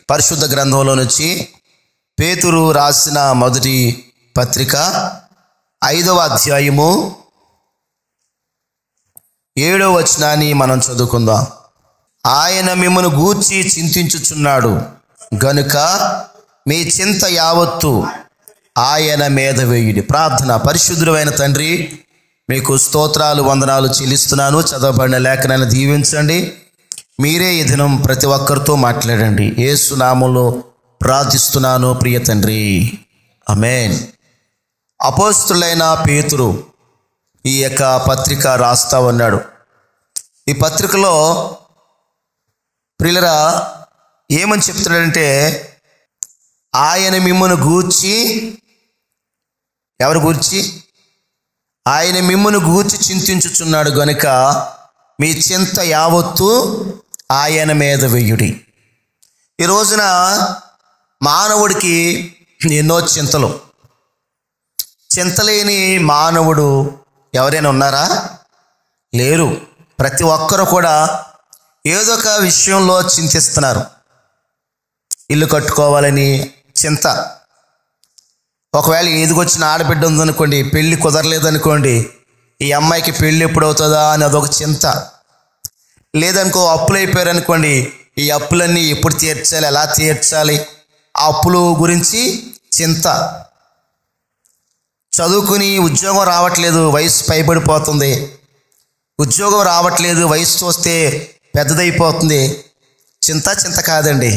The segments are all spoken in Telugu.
పరిశుద్ధ గ్రంథంలో నుంచి పేతురు రాసిన మొదటి పత్రిక 5వ అధ్యాయము 7వ వచనాన్ని మనం చదువుకుందాం. ఆయన మిమ్మల్ని గూర్చి చింతించుచున్నాడు గనుక మీ చింత యావత్తు ఆయన మీద వేయుడి. ప్రార్థన. పరిశుద్ధుడైన తండ్రి, మీకు స్తోత్రాలు వందనాలు చెల్లిస్తున్నాను. చదవబడిన లేఖనాన్ని దీవించండి. మీరే ఈ దినం ప్రతి ఒక్కరితో మాట్లాడండి. యేసు నామములో ప్రార్థిస్తున్నాను ప్రియ తండ్రి, ఆమేన్. అపోస్తలుడైన పేతురు ఈ యొక్క పత్రిక రాస్తా ఉన్నాడు. ఈ పత్రికలో ప్రియులరా ఏమని చెప్తున్నాడంటే, ఆయన మిమ్మును గూర్చి, ఎవరు గూర్చి? ఆయన మిమ్మును గూర్చి చింతించుచున్నాడు గనుక మీ చింత యావత్తు ఆయన మీద వెయ్యుడి. ఈ రోజున మానవుడికి ఎన్నో చింతలు. చింతలేని మానవుడు ఎవరైనా ఉన్నారా? లేరు. ప్రతి ఒక్కరు కూడా ఏదో ఒక విషయంలో చింతిస్తున్నారు. ఇల్లు కట్టుకోవాలని చింత. ఒకవేళ ఎదిగొచ్చిన ఆడబిడ్డ ఉందనుకోండి, పెళ్ళి కుదరలేదనుకోండి, ఈ అమ్మాయికి పెళ్ళి ఎప్పుడు అవుతుందా అని అదొక చింత. లేదనుకో అప్పులు అయిపోయారనుకోండి, ఈ అప్పులన్నీ ఎప్పుడు తీర్చాలి, ఎలా తీర్చాలి, ఆ అప్పుల గురించి చింత. చదువుకుని ఉద్యోగం రావట్లేదు, వయసు పైబడిపోతుంది. ఉద్యోగం రావట్లేదు, వయసు చూస్తే పెద్దదైపోతుంది. చింత కాదండి.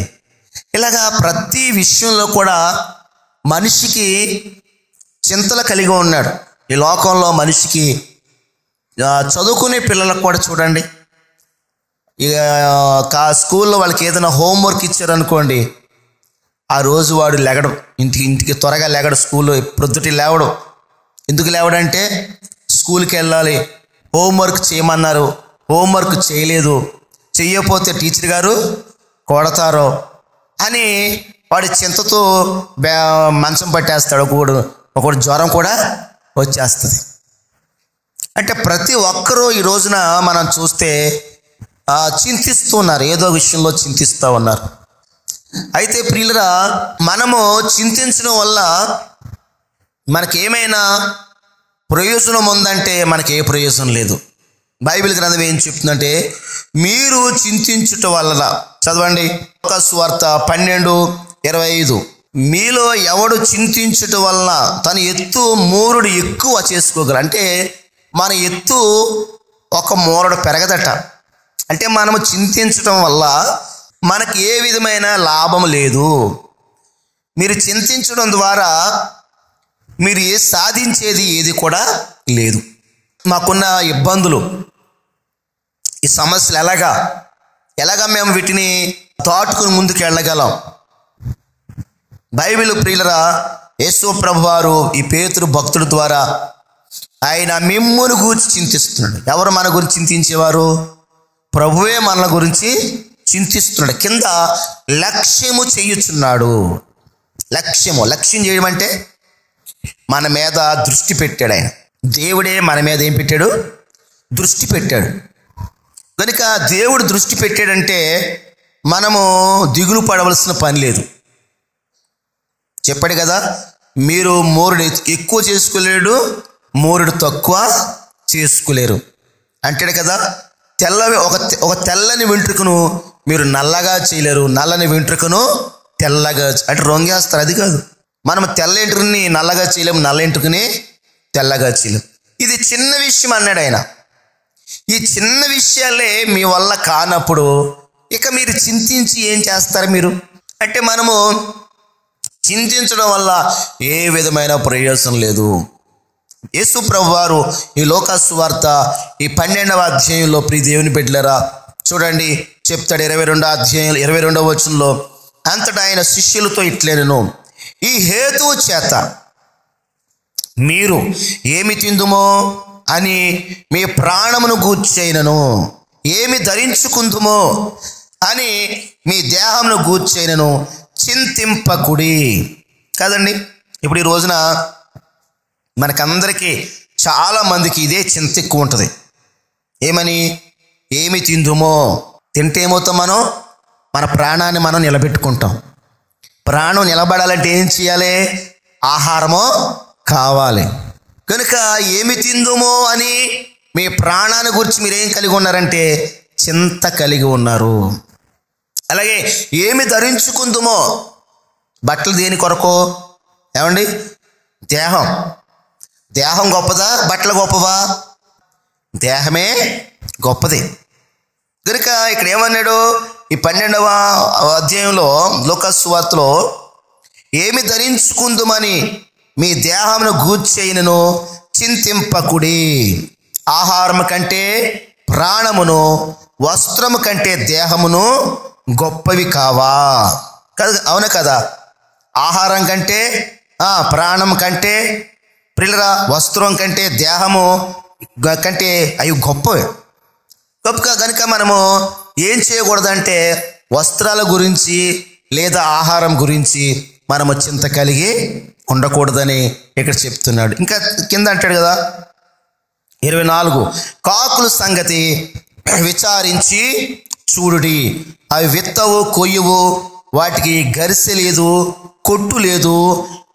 ఇలాగా ప్రతి విషయంలో కూడా మనిషికి చింతలు కలిగి ఉన్నాడు. ఈ లోకంలో మనిషికి చదువుకునే పిల్లలకు కూడా చూడండి, స్కూల్లో వాళ్ళకి ఏదైనా హోంవర్క్ ఇచ్చారనుకోండి, ఆ రోజు వాడు లెగడం, ఇంటికి త్వరగా లెగడు. స్కూల్లో ప్రొద్దుటి లేవడం. ఎందుకు లేవడంటే స్కూల్కి వెళ్ళాలి, హోంవర్క్ చేయమన్నారు, హోంవర్క్ చేయలేదు, చెయ్యకపోతే టీచర్ గారు కొడతారో అని వాడి చింతతో మంచం పట్టేస్తాడు. ఒకడు జ్వరం కూడా వచ్చేస్తుంది. అంటే ప్రతి ఒక్కరూ ఈ రోజున మనం చూస్తే చింతిస్తూ ఉన్నారు, ఏదో విషయంలో చింతిస్తూ ఉన్నారు. అయితే ప్రియులరా, మనము చింతించడం వల్ల మనకేమైనా ప్రయోజనం ఉందంటే మనకి ఏ ప్రయోజనం లేదు. బైబిల్ గ్రంథం ఏం చెప్తుందంటే, మీరు చింతించుట వలన, చదవండి లూకా సువార్త 12:25, మీలో ఎవడు చింతించుట వలన తన ఎత్తు మూరుడు ఎక్కువ చేసుకోగలరు. అంటే మన ఎత్తు ఒక మూరడు పెరగదట. అంటే మనము చింతించటం వల్ల మనకి ఏ విధమైన లాభం లేదు. మీరు చింతించడం ద్వారా మీరు సాధించేది ఏది కూడా లేదు. మాకున్న ఇబ్బందులు, ఈ సమస్యలు ఎలాగా మేము వీటిని దాటుకుని ముందుకు వెళ్ళగలం? బైబిల్ ప్రియులరా, యేసు ప్రభువారు ఈ పేతురు భక్తుడి ద్వారా ఆయన మిమ్మును గురించి చింతిస్తున్నాడు. ఎవరు మన గురించి చింతించేవారు? ప్రభువే మన గురించి చింతిస్తున్నాడు. కింద లక్ష్యము చేయుచున్నాడు. లక్ష్యం చేయడం అంటే మన మీద దృష్టి పెట్టాడు. ఆయన దేవుడే మన మీద ఏం పెట్టాడు? దృష్టి పెట్టాడు. కనుక దేవుడు దృష్టి పెట్టాడంటే మనము దిగులు పడవలసిన పని లేదు. చెప్పాడు కదా, మీరు మూరుడు ఎక్కువ చేసుకోలేడు, మూరుడు తక్కువ చేసుకోలేరు అంటాడు కదా. ఒక తెల్లని వెంట్రుకను మీరు నల్లగా చేయలేరు, నల్లని వెంట్రుకను తెల్లగా అంటే రొంగేస్తారు. అది కాదు, మనం తెల్ల వెంట్రుకని నల్లగా చేయలేము, నల్ల వెంట్రుకని తెల్లగా చేయలేము. ఇది చిన్న విషయం అన్నాడు ఆయన. ఈ చిన్న విషయాలే మీ వల్ల కానప్పుడు ఇక మీరు చింతించి ఏం చేస్తారు మీరు? అంటే మనము చింతించడం వల్ల ఏ విధమైన ప్రయోజనం లేదు. యేసు ప్రభువారు ఈ లూకా సువార్త ఈ 12వ అధ్యాయంలో, ప్రియ దేవుని బిడ్డలారా చూడండి, చెప్తాడు 22వ వచనంలో, అంతటా ఆయన శిష్యులతో ఇట్లనెను, ఈ హేతువు చేత మీరు ఏమి తిందుమో అని మీ ప్రాణమును గూర్చైనను, ఏమి ధరించుకుందుమో అని మీ దేహమును గూర్చైనను చింతింపకుడి. కదండి, ఇప్పుడు ఈ రోజున మనకందరికీ చాలామందికి ఇదే చింత ఎక్కువ ఉంటుంది. ఏమని? ఏమి తిందుమో. తింటే ఏమవుతాం మనం? మన ప్రాణాన్ని మనం నిలబెట్టుకుంటాం. ప్రాణం నిలబడాలంటే ఏం చేయాలి? ఆహారము కావాలి. కనుక ఏమి తిందుమో అని మీ ప్రాణాన్ని గురించి మీరేం కలిగి ఉన్నారంటే చింత కలిగి ఉన్నారు. అలాగే ఏమి ధరించుకుందుమో, బట్టలు దేని కొరకు? ఏమండి, దేహం గొప్పదా, బట్టలు గొప్పవా? దేహమే గొప్పది. కనుక ఇక్కడ ఏమన్నాడు ఈ 12వ అధ్యాయంలో లూకాసు సువార్తలో, ఏమి ధరించుకుందుమని మీ దేహమును గూర్చైనను చింతింపకుడి. ఆహారము కంటే ప్రాణమును, వస్త్రము కంటే దేహమును గొప్పవి కావా? కదా, అవునా కదా? ఆహారం కంటే, ప్రాణం కంటే, ప్రియులారా, వస్త్రం కంటే, దేహము కంటే అవి గొప్పవి. కనుక మనము ఏం చేయకూడదంటే వస్త్రాల గురించి లేదా ఆహారం గురించి మనము చింత కలిగి ఉండకూడదని ఇక్కడ చెప్తున్నాడు. ఇంకా కింద అంటాడు కదా 24, కాకుల సంగతి విచారించి చూడుడి, అవి విత్తవు, కొయ్యవు, వాటికి గరిసె లేదు, కొట్టు లేదు,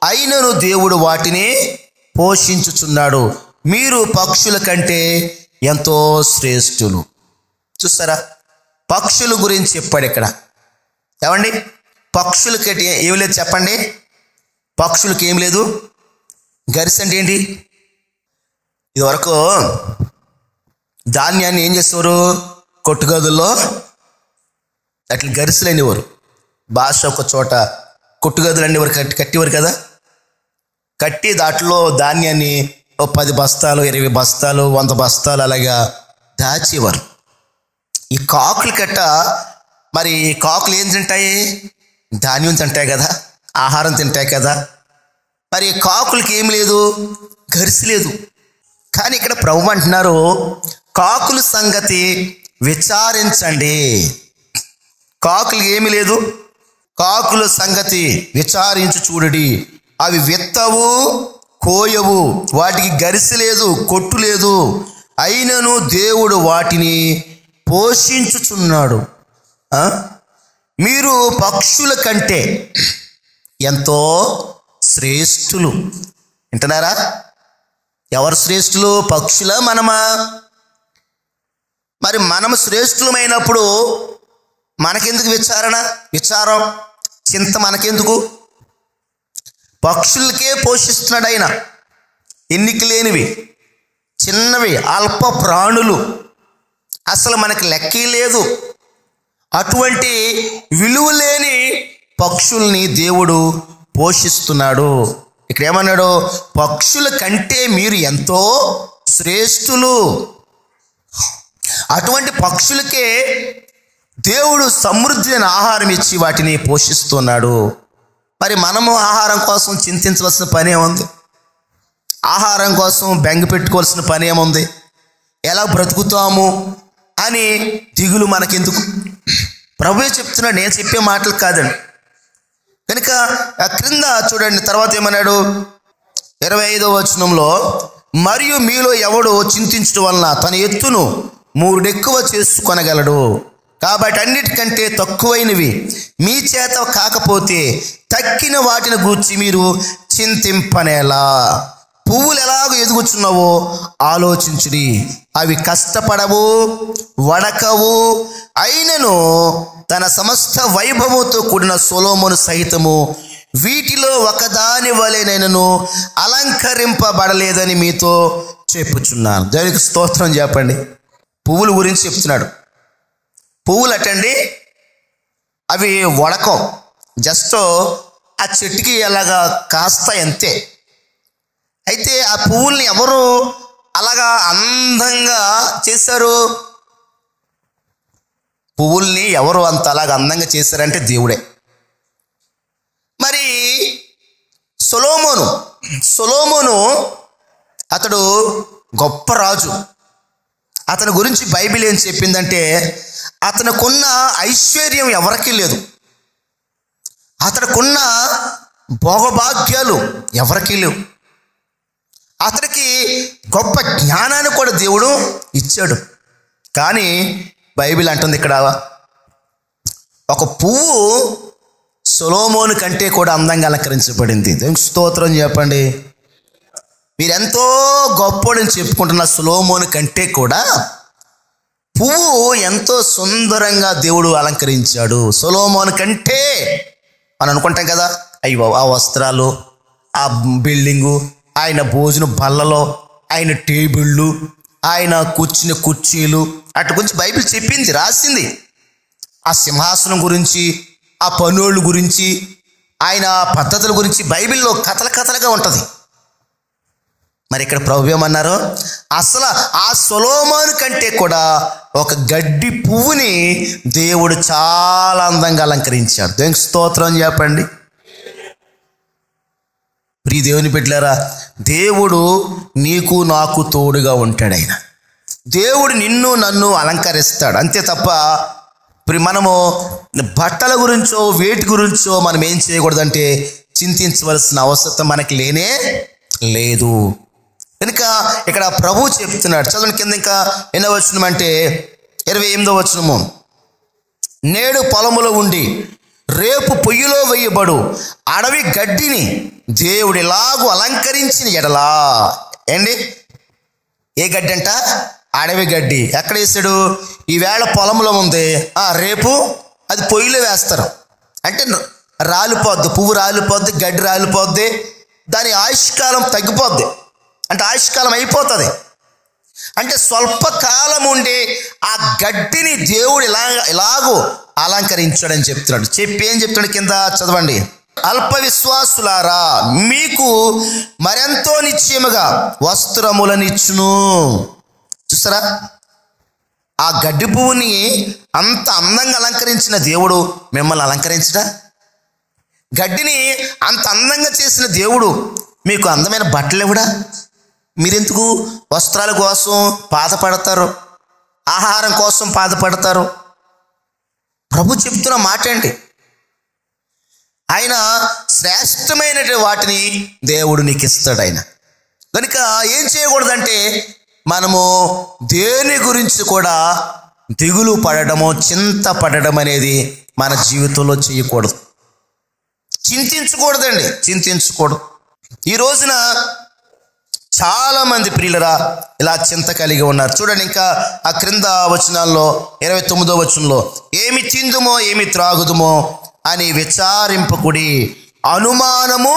అయినను దేవుడు వాటిని పోషించుచున్నాడు. మీరు పక్షుల కంటే ఎంతో శ్రేష్ఠులు. చూస్తారా, పక్షుల గురించి చెప్పాడు ఇక్కడ. ఏమండి, పక్షులకి ఏమి లేదు చెప్పండి? పక్షులకి ఏం లేదు. గరిసె అంటే ఏంటి? ఇదివరకు ధాన్యాన్ని ఏం చేసేవారు? కొట్టుగదుల్లో అట్లా గరిసెలు అనేవారు. భాష ఒక చోట కొట్టుగదులు అనేవారు, కట్టేవారు కదా. కట్టి దాంట్లో ధాన్యాన్ని 10 బస్తాలు, 20 బస్తాలు, 100 బస్తాలు అలాగా దాచేవారు. ఈ కాకులు కట్ట, మరి కాకులు ఏం తింటాయి? ధాన్యం తింటాయి కదా, ఆహారం తింటాయి కదా. మరి కాకులకి ఏం లేదు, గరిసె లేదు. కానీ ఇక్కడ ప్రభు అంటున్నారు, కాకుల సంగతి విచారించండి. కాకులు ఏమి లేదు, కాకుల సంగతి విచారించి చూడండి. అవి విత్తవు, కోయవు, వాటికి గరిసె లేదు, కొట్టు లేదు, అయినను దేవుడు వాటిని పోషించుచున్నాడు. మీరు పక్షుల కంటే ఎంతో శ్రేష్ఠులు. వింటున్నారా? ఎవరు శ్రేష్ఠులు? పక్షుల, మనమా? మరి మనము శ్రేష్ఠులమైనప్పుడు మనకెందుకు విచారం, చింత మనకెందుకు? పక్షులకే పోషిస్తున్నాడు ఆయన. ఎన్నిక లేనివి, చిన్నవి, అల్ప ప్రాణులు, అసలు మనకి లెక్కే లేదు. అటువంటి విలువ లేని పక్షుల్ని దేవుడు పోషిస్తున్నాడు. ఇక్కడ ఏమన్నాడు? పక్షుల కంటే మీరు ఎంతో శ్రేష్ఠులు. అటువంటి పక్షులకే దేవుడు సమృద్ధి అయిన ఆహారం ఇచ్చి వాటిని పోషిస్తున్నాడు. మరి మనము ఆహారం కోసం చింతించవలసిన పని ఏముంది? ఆహారం కోసం బెంగ పెట్టుకోవాల్సిన పని ఏముంది? ఎలా బ్రతుకుతాము అని దిగులు మనకెందుకు? ప్రభువే చెప్తున్నాడు, నేను చెప్పే మాటలు కాదండి. కనుక ఆ క్రింద చూడండి, తర్వాత ఏమన్నాడు 25వ వచనంలో, మరియు మీలో ఎవడు చింతించడం వలన తన ఎత్తును 3 ఎక్కువ చేసుకొనగలడు. కాబట్టి అన్నిటికంటే తక్కువైనవి మీ చేత కాకపోతే తక్కిన వాటిని గూర్చి మీరు చింతింపనేలా. పువ్వులు ఎలాగో ఎదుగుచున్నావో ఆలోచించుడి. అవి కష్టపడవు, వడకవు, అయినను తన సమస్త వైభవంతో కూడిన సొలొమోను సహితము వీటిలో ఒకదాని వలెనైనను అలంకరింపబడలేదని మీతో చెప్పుచున్నాను. దేవునికి స్తోత్రం చెప్పండి. పువ్వుల గురించి చెప్తున్నాడు. పువ్వులు అటండి, అవి వడకం, జస్ట్ ఆ చెట్టుకి అలాగా కాస్తాయి అంతే. అయితే ఆ పువ్వుల్ని ఎవరు అలాగా అందంగా చేశారు? పువ్వుల్ని ఎవరు అంత అలాగా అందంగా చేశారంటే దేవుడే. మరి సొలొమోను అతడు గొప్ప రాజు. అతని గురించి బైబిల్ ఏం చెప్పిందంటే, అతనుకున్న ఐశ్వర్యం ఎవరికీ లేదు, అతనుకున్న భోగభాగ్యాలు ఎవరికీ లేవు. అతనికి గొప్ప జ్ఞానాన్ని కూడా దేవుడు ఇచ్చాడు. కానీ బైబిల్ అంటుంది ఇక్కడ, ఒక పువ్వు సొలొమోను కంటే కూడా అందంగా అలంకరించబడింది. దేవునికి స్తోత్రం చెప్పండి. మీరెంతో గొప్పోడని చెప్పుకుంటున్న సొలొమోను కంటే కూడా పువ్వు ఎంతో సుందరంగా దేవుడు అలంకరించాడు. సొలొమోను కంటే అని అనుకుంటాం కదా. అయ్యో, ఆ వస్త్రాలు, ఆ బిల్డింగు, ఆయన భోజన బల్లలో, ఆయన టేబుళ్ళు, ఆయన కూర్చునే కుర్చీలు, అటు గురించి బైబిల్ చెప్పింది, రాసింది. ఆ సింహాసనం గురించి, ఆ పనుల గురించి, ఆయన పద్ధతుల గురించి బైబిల్లో కథలుగా ఉంటుంది. మరి ఇక్కడ ప్రభు ఏమన్నారు? అసలు ఆ సొలొమోను కంటే కూడా ఒక గడ్డి పువ్వుని దేవుడు చాలా అందంగా అలంకరించాడు. దేవునికి స్తోత్రం చెప్పండి. ప్రియ దేవుని బిడ్డలారా, దేవుడు నీకు నాకు తోడుగా ఉంటాడు. ఆయన దేవుడు నిన్ను నన్ను అలంకరిస్తాడు, అంతే తప్ప మనము బట్టల గురించో వేటి గురించో మనం ఏం చేయకూడదంటే చింతించవలసిన అవసరం మనకి లేనే లేదు. కనుక ఇక్కడ ప్రభు చెప్తున్నాడు, చదవండి కింద. ఇంకా ఎన్నో వచనం అంటే 28వ వచనము, నేడు పొలములో ఉండి రేపు పొయ్యిలో వేయబడు అడవి గడ్డిని దేవుడు ఎలాగూ అలంకరించిన ఎడలా. ఏంటి? ఏ గడ్డి అంట? అడవి గడ్డి. ఎక్కడ వేసాడు? ఈవేళ పొలంలో ఉంది, రేపు అది పొయ్యిలో వేస్తారు. అంటే రాలిపోద్ది, పువ్వు రాలిపోద్ది, గడ్డి రాలిపోద్ది, దాని ఆయుష్కాలం తగ్గిపోద్ది. అంటే ఆయుష్కాలం అయిపోతుంది. అంటే స్వల్పకాలం ఉండి ఆ గడ్డిని దేవుడు ఇలాగూ అలంకరించాడని చెప్తున్నాడు. చెప్పి ఏం చెప్తున్నాడు కింద చదవండి. అల్ప విశ్వాసులారా, మీకు మరెంతో నిశ్చయముగా వస్త్రములనిచ్చును. చూసారా? ఆ గడ్డి పువ్వుని అంత అందంగా అలంకరించిన దేవుడు మిమ్మల్ని అలంకరించడా? గడ్డిని అంత అందంగా చేసిన దేవుడు మీకు అందమైన బట్టలు ఇవ్వడా? మీరెందుకు వస్త్రాల కోసం బాధపడతారు, ఆహారం కోసం బాధపడతారు? ప్రభు చెప్తున్న మాట ఏంటి? ఆయన శ్రేష్టమైన వాటిని దేవుడు నీకు ఇస్తాడు. ఆయన కనుక ఏం చేయకూడదంటే మనము దేని గురించి కూడా దిగులు పడడము, చింత పడడం అనేది మన జీవితంలో చేయకూడదు. చింతించకూడదండి, చింతించకూడదు. ఈ రోజున చాలామంది ప్రియులరా ఇలా చింత కలిగి ఉన్నారు. చూడండి, ఇంకా ఆ క్రింద వచనాల్లో 29వ వచనంలో, ఏమి తిందుమో ఏమి త్రాగుదుమో అని విచారింపకుడి, అనుమానము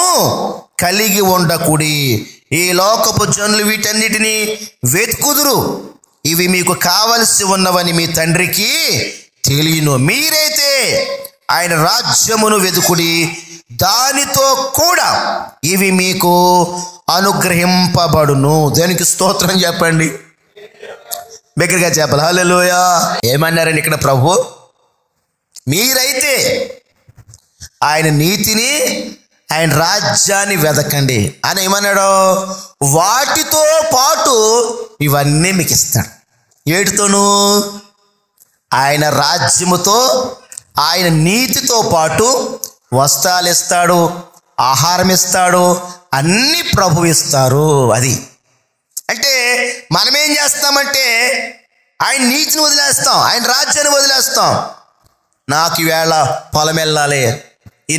కలిగి ఉండకుడి. ఈ లోకపు జనులు వీటన్నిటినీ వెతుకుదురు, ఇవి మీకు కావలసి ఉన్నవని మీ తండ్రికి తెలియను. మీరైతే ఆయన రాజ్యమును వెతుకుడి, దానితో కూడా ఇవి మీకు అనుగ్రహింపబడును. దేనికి స్తోత్రం చెప్పండి, బిగ్గరగా చెప్పాలి. హల్లెలూయా. ఏమన్నారండి ఇక్కడ ప్రభు? మీరైతే ఆయన నీతిని, ఆయన రాజ్యాన్ని వెదకండి అని ఏమన్నాడు? వాటితో పాటు ఇవన్నీ మీకు ఇస్తాడు. ఏటితోనూ? ఆయన రాజ్యముతో, ఆయన నీతితో పాటు వస్త్రాలు ఇస్తాడు, ఆహారం ఇస్తాడు, అన్ని ప్రభు ఇస్తారు. అది అంటే మనమేం చేస్తామంటే ఆయన నీతిని వదిలేస్తాం, ఆయన రాజ్యాన్ని వదిలేస్తాం. నాకు ఈవేళ పొలం వెళ్ళాలి,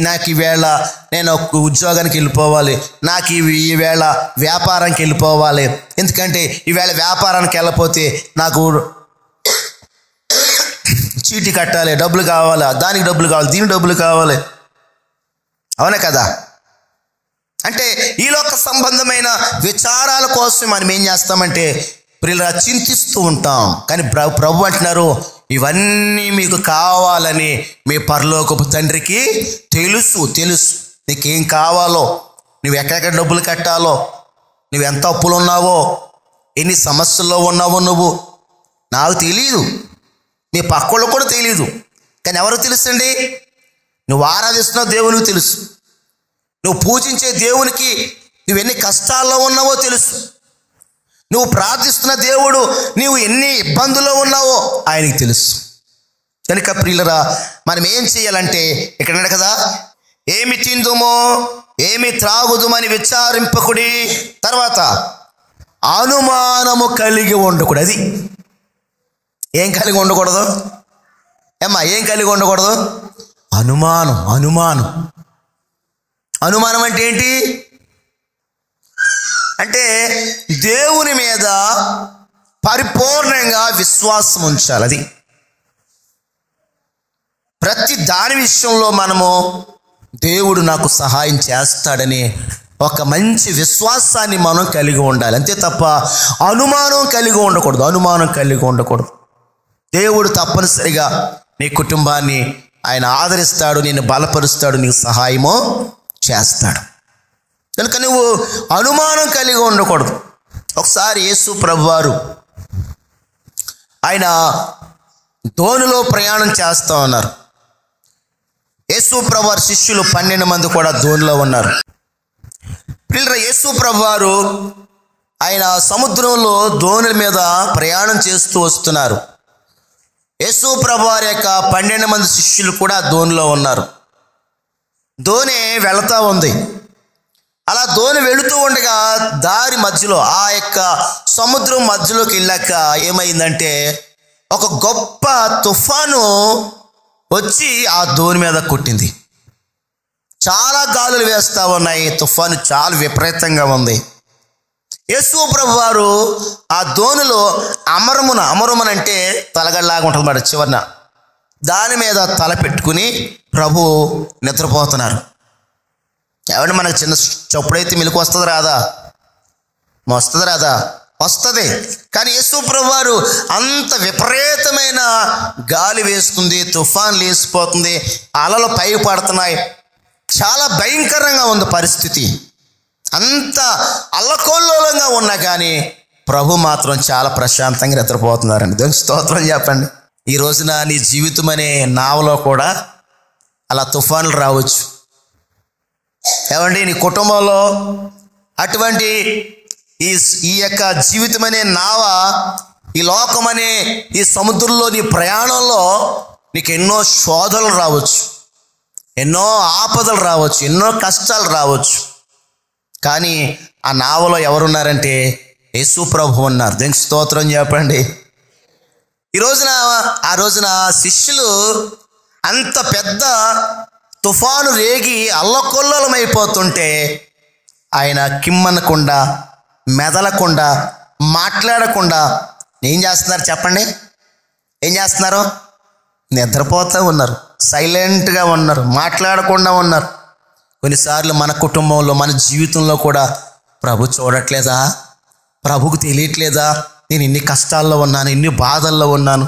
నాకు ఈవేళ నేను ఉద్యోగానికి వెళ్ళిపోవాలి, నాకు ఈవేళ వ్యాపారానికి వెళ్ళిపోవాలి, ఎందుకంటే ఈవేళ వ్యాపారానికి వెళ్ళకపోతే నాకు చీటీ కట్టాలి, డబ్బులు కావాలి, దానికి డబ్బులు కావాలి, దీనికి డబ్బులు కావాలి. అవునా కదా? అంటే ఈ లోక సంబంధమైన విచారాల కోసం మనం ఏం చేస్తామంటే ప్రియులా చింతిస్తూ ఉంటాం. కానీ ప్రభు అంటున్నారు, ఇవన్నీ మీకు కావాలని మీ పరలోకపు తండ్రికి తెలుసు. నీకేం కావాలో, నువ్వు ఎక్కడెక్కడ డబ్బులు కట్టాలో, నువ్వు ఎంత అప్పులు ఉన్నావో, ఎన్ని సమస్యల్లో ఉన్నావో నువ్వు నాకు తెలియదు, మీ పక్కళ్ళు కూడా తెలియదు. కానీ ఎవరు తెలుసండి? నువ్వు ఆరాధిస్తున్న దేవునికి తెలుసు, నువ్వు పూజించే దేవునికి నువ్వు ఎన్ని కష్టాల్లో ఉన్నావో తెలుసు, నువ్వు ప్రార్థిస్తున్న దేవుడు నీవు ఎన్ని ఇబ్బందుల్లో ఉన్నావో ఆయనకి తెలుసు. కనుక ప్రియులరా, మనం ఏం చేయాలంటే ఇక్కడ కదా, ఏమి తిందుమో ఏమి త్రాగుదుమని విచారింపకుడి, తర్వాత అనుమానము కలిగి ఉండకూడదు. అది ఏం కలిగి ఉండకూడదు? ఏమ్మా ఏం కలిగి ఉండకూడదు? అనుమానం. అనుమానం అనుమానం అంటే ఏంటి? అంటే దేవుని మీద పరిపూర్ణంగా విశ్వాసం ఉంచాలి. అది ప్రతి దాని విషయంలో మనము దేవుడు నాకు సహాయం చేస్తాడని ఒక మంచి విశ్వాసాన్ని మనం కలిగి ఉండాలి. అంతే తప్ప అనుమానం కలిగి ఉండకూడదు. అనుమానం కలిగి ఉండకూడదు. దేవుడు తప్పనిసరిగా నీ కుటుంబాన్ని ఆయన ఆదరిస్తాడు, నిన్ను బలపరుస్తాడు, నీకు సహాయము చేస్తాడు. కనుక నువ్వు అనుమానం కలిగి ఉండకూడదు. ఒకసారి యేసు ప్రభువారు ఆయన దోణిలో ప్రయాణం చేస్తూ ఉన్నారు. యేసు ప్రభువారి శిష్యులు 12 మంది కూడా దోణిలో ఉన్నారు. పిల్లలు, యేసు ప్రభువారు ఆయన సముద్రంలో దోణి మీద ప్రయాణం చేస్తూ వస్తున్నారు. యేసు ప్రభువారి యొక్క 12 మంది శిష్యులు కూడా దోణిలో ఉన్నారు. దోణి వెళతా ఉంది. అలా దోణి వెళుతూ ఉండగా దారి మధ్యలో ఆ యొక్క సముద్రం మధ్యలోకి వెళ్ళాక ఏమైందంటే ఒక గొప్ప తుఫాను వచ్చి ఆ దోణి మీద కొట్టింది. చాలా గాలులు వేస్తూ ఉన్నాయి. తుఫాను చాలా విపరీతంగా ఉంది. యేసు ప్రభువారు ఆ దోణిలో అమరమున అంటే తలగడలాగా ఉంటుంది మాట చివరన, దాని మీద తల పెట్టుకుని ప్రభు నిద్రపోతున్నారు. ఏమంటే మనకు చిన్న చప్పుడైతే మెలకు వస్తుంది రాదా? వస్తుంది. కానీ యేసు ప్రభువారు అంత విపరీతమైన గాలి వేస్తుంది, తుఫాన్ లేసిపోతుంది, అలలు పై పడుతున్నాయి, చాలా భయంకరంగా ఉంది పరిస్థితి. అంత అల్లకొల్లోలంగా ఉన్నా కానీ ప్రభు మాత్రం చాలా ప్రశాంతంగా నిద్రపోతున్నారండి. దేవునికి స్తోత్రం చెప్పండి. ఈ రోజున నీ జీవితం అనే నావలో కూడా అలా తుఫానులు రావచ్చు. ఏమండి, నీ కుటుంబంలో అటువంటి ఈ యొక్క జీవితం అనే నావ, ఈ లోకం అనే ఈ సముద్రంలో నీ ప్రయాణంలో నీకు ఎన్నో శోధనలు రావచ్చు, ఎన్నో ఆపదలు రావచ్చు, ఎన్నో కష్టాలు రావచ్చు. కానీ ఆ నావలో ఎవరున్నారంటే యేసు ప్రభు ఉన్నారు. దేవునికి స్తోత్రం చెప్పండి. ఆ రోజున శిష్యులు అంత పెద్ద తుఫాను రేగి అల్లకొల్లలమైపోతుంటే ఆయన కిమ్మనకుండా, మెదలకుండా, మాట్లాడకుండా ఏం చేస్తున్నారు చెప్పండి? ఏం చేస్తున్నారు? నిద్రపోతూ ఉన్నారు, సైలెంట్గా ఉన్నారు, మాట్లాడకుండా ఉన్నారు. కొన్నిసార్లు మన కుటుంబంలో, మన జీవితంలో కూడా ప్రభు చూడట్లేదా? ప్రభుకు తెలియట్లేదా? నేను ఇన్ని కష్టాల్లో ఉన్నాను, ఇన్ని బాధల్లో ఉన్నాను,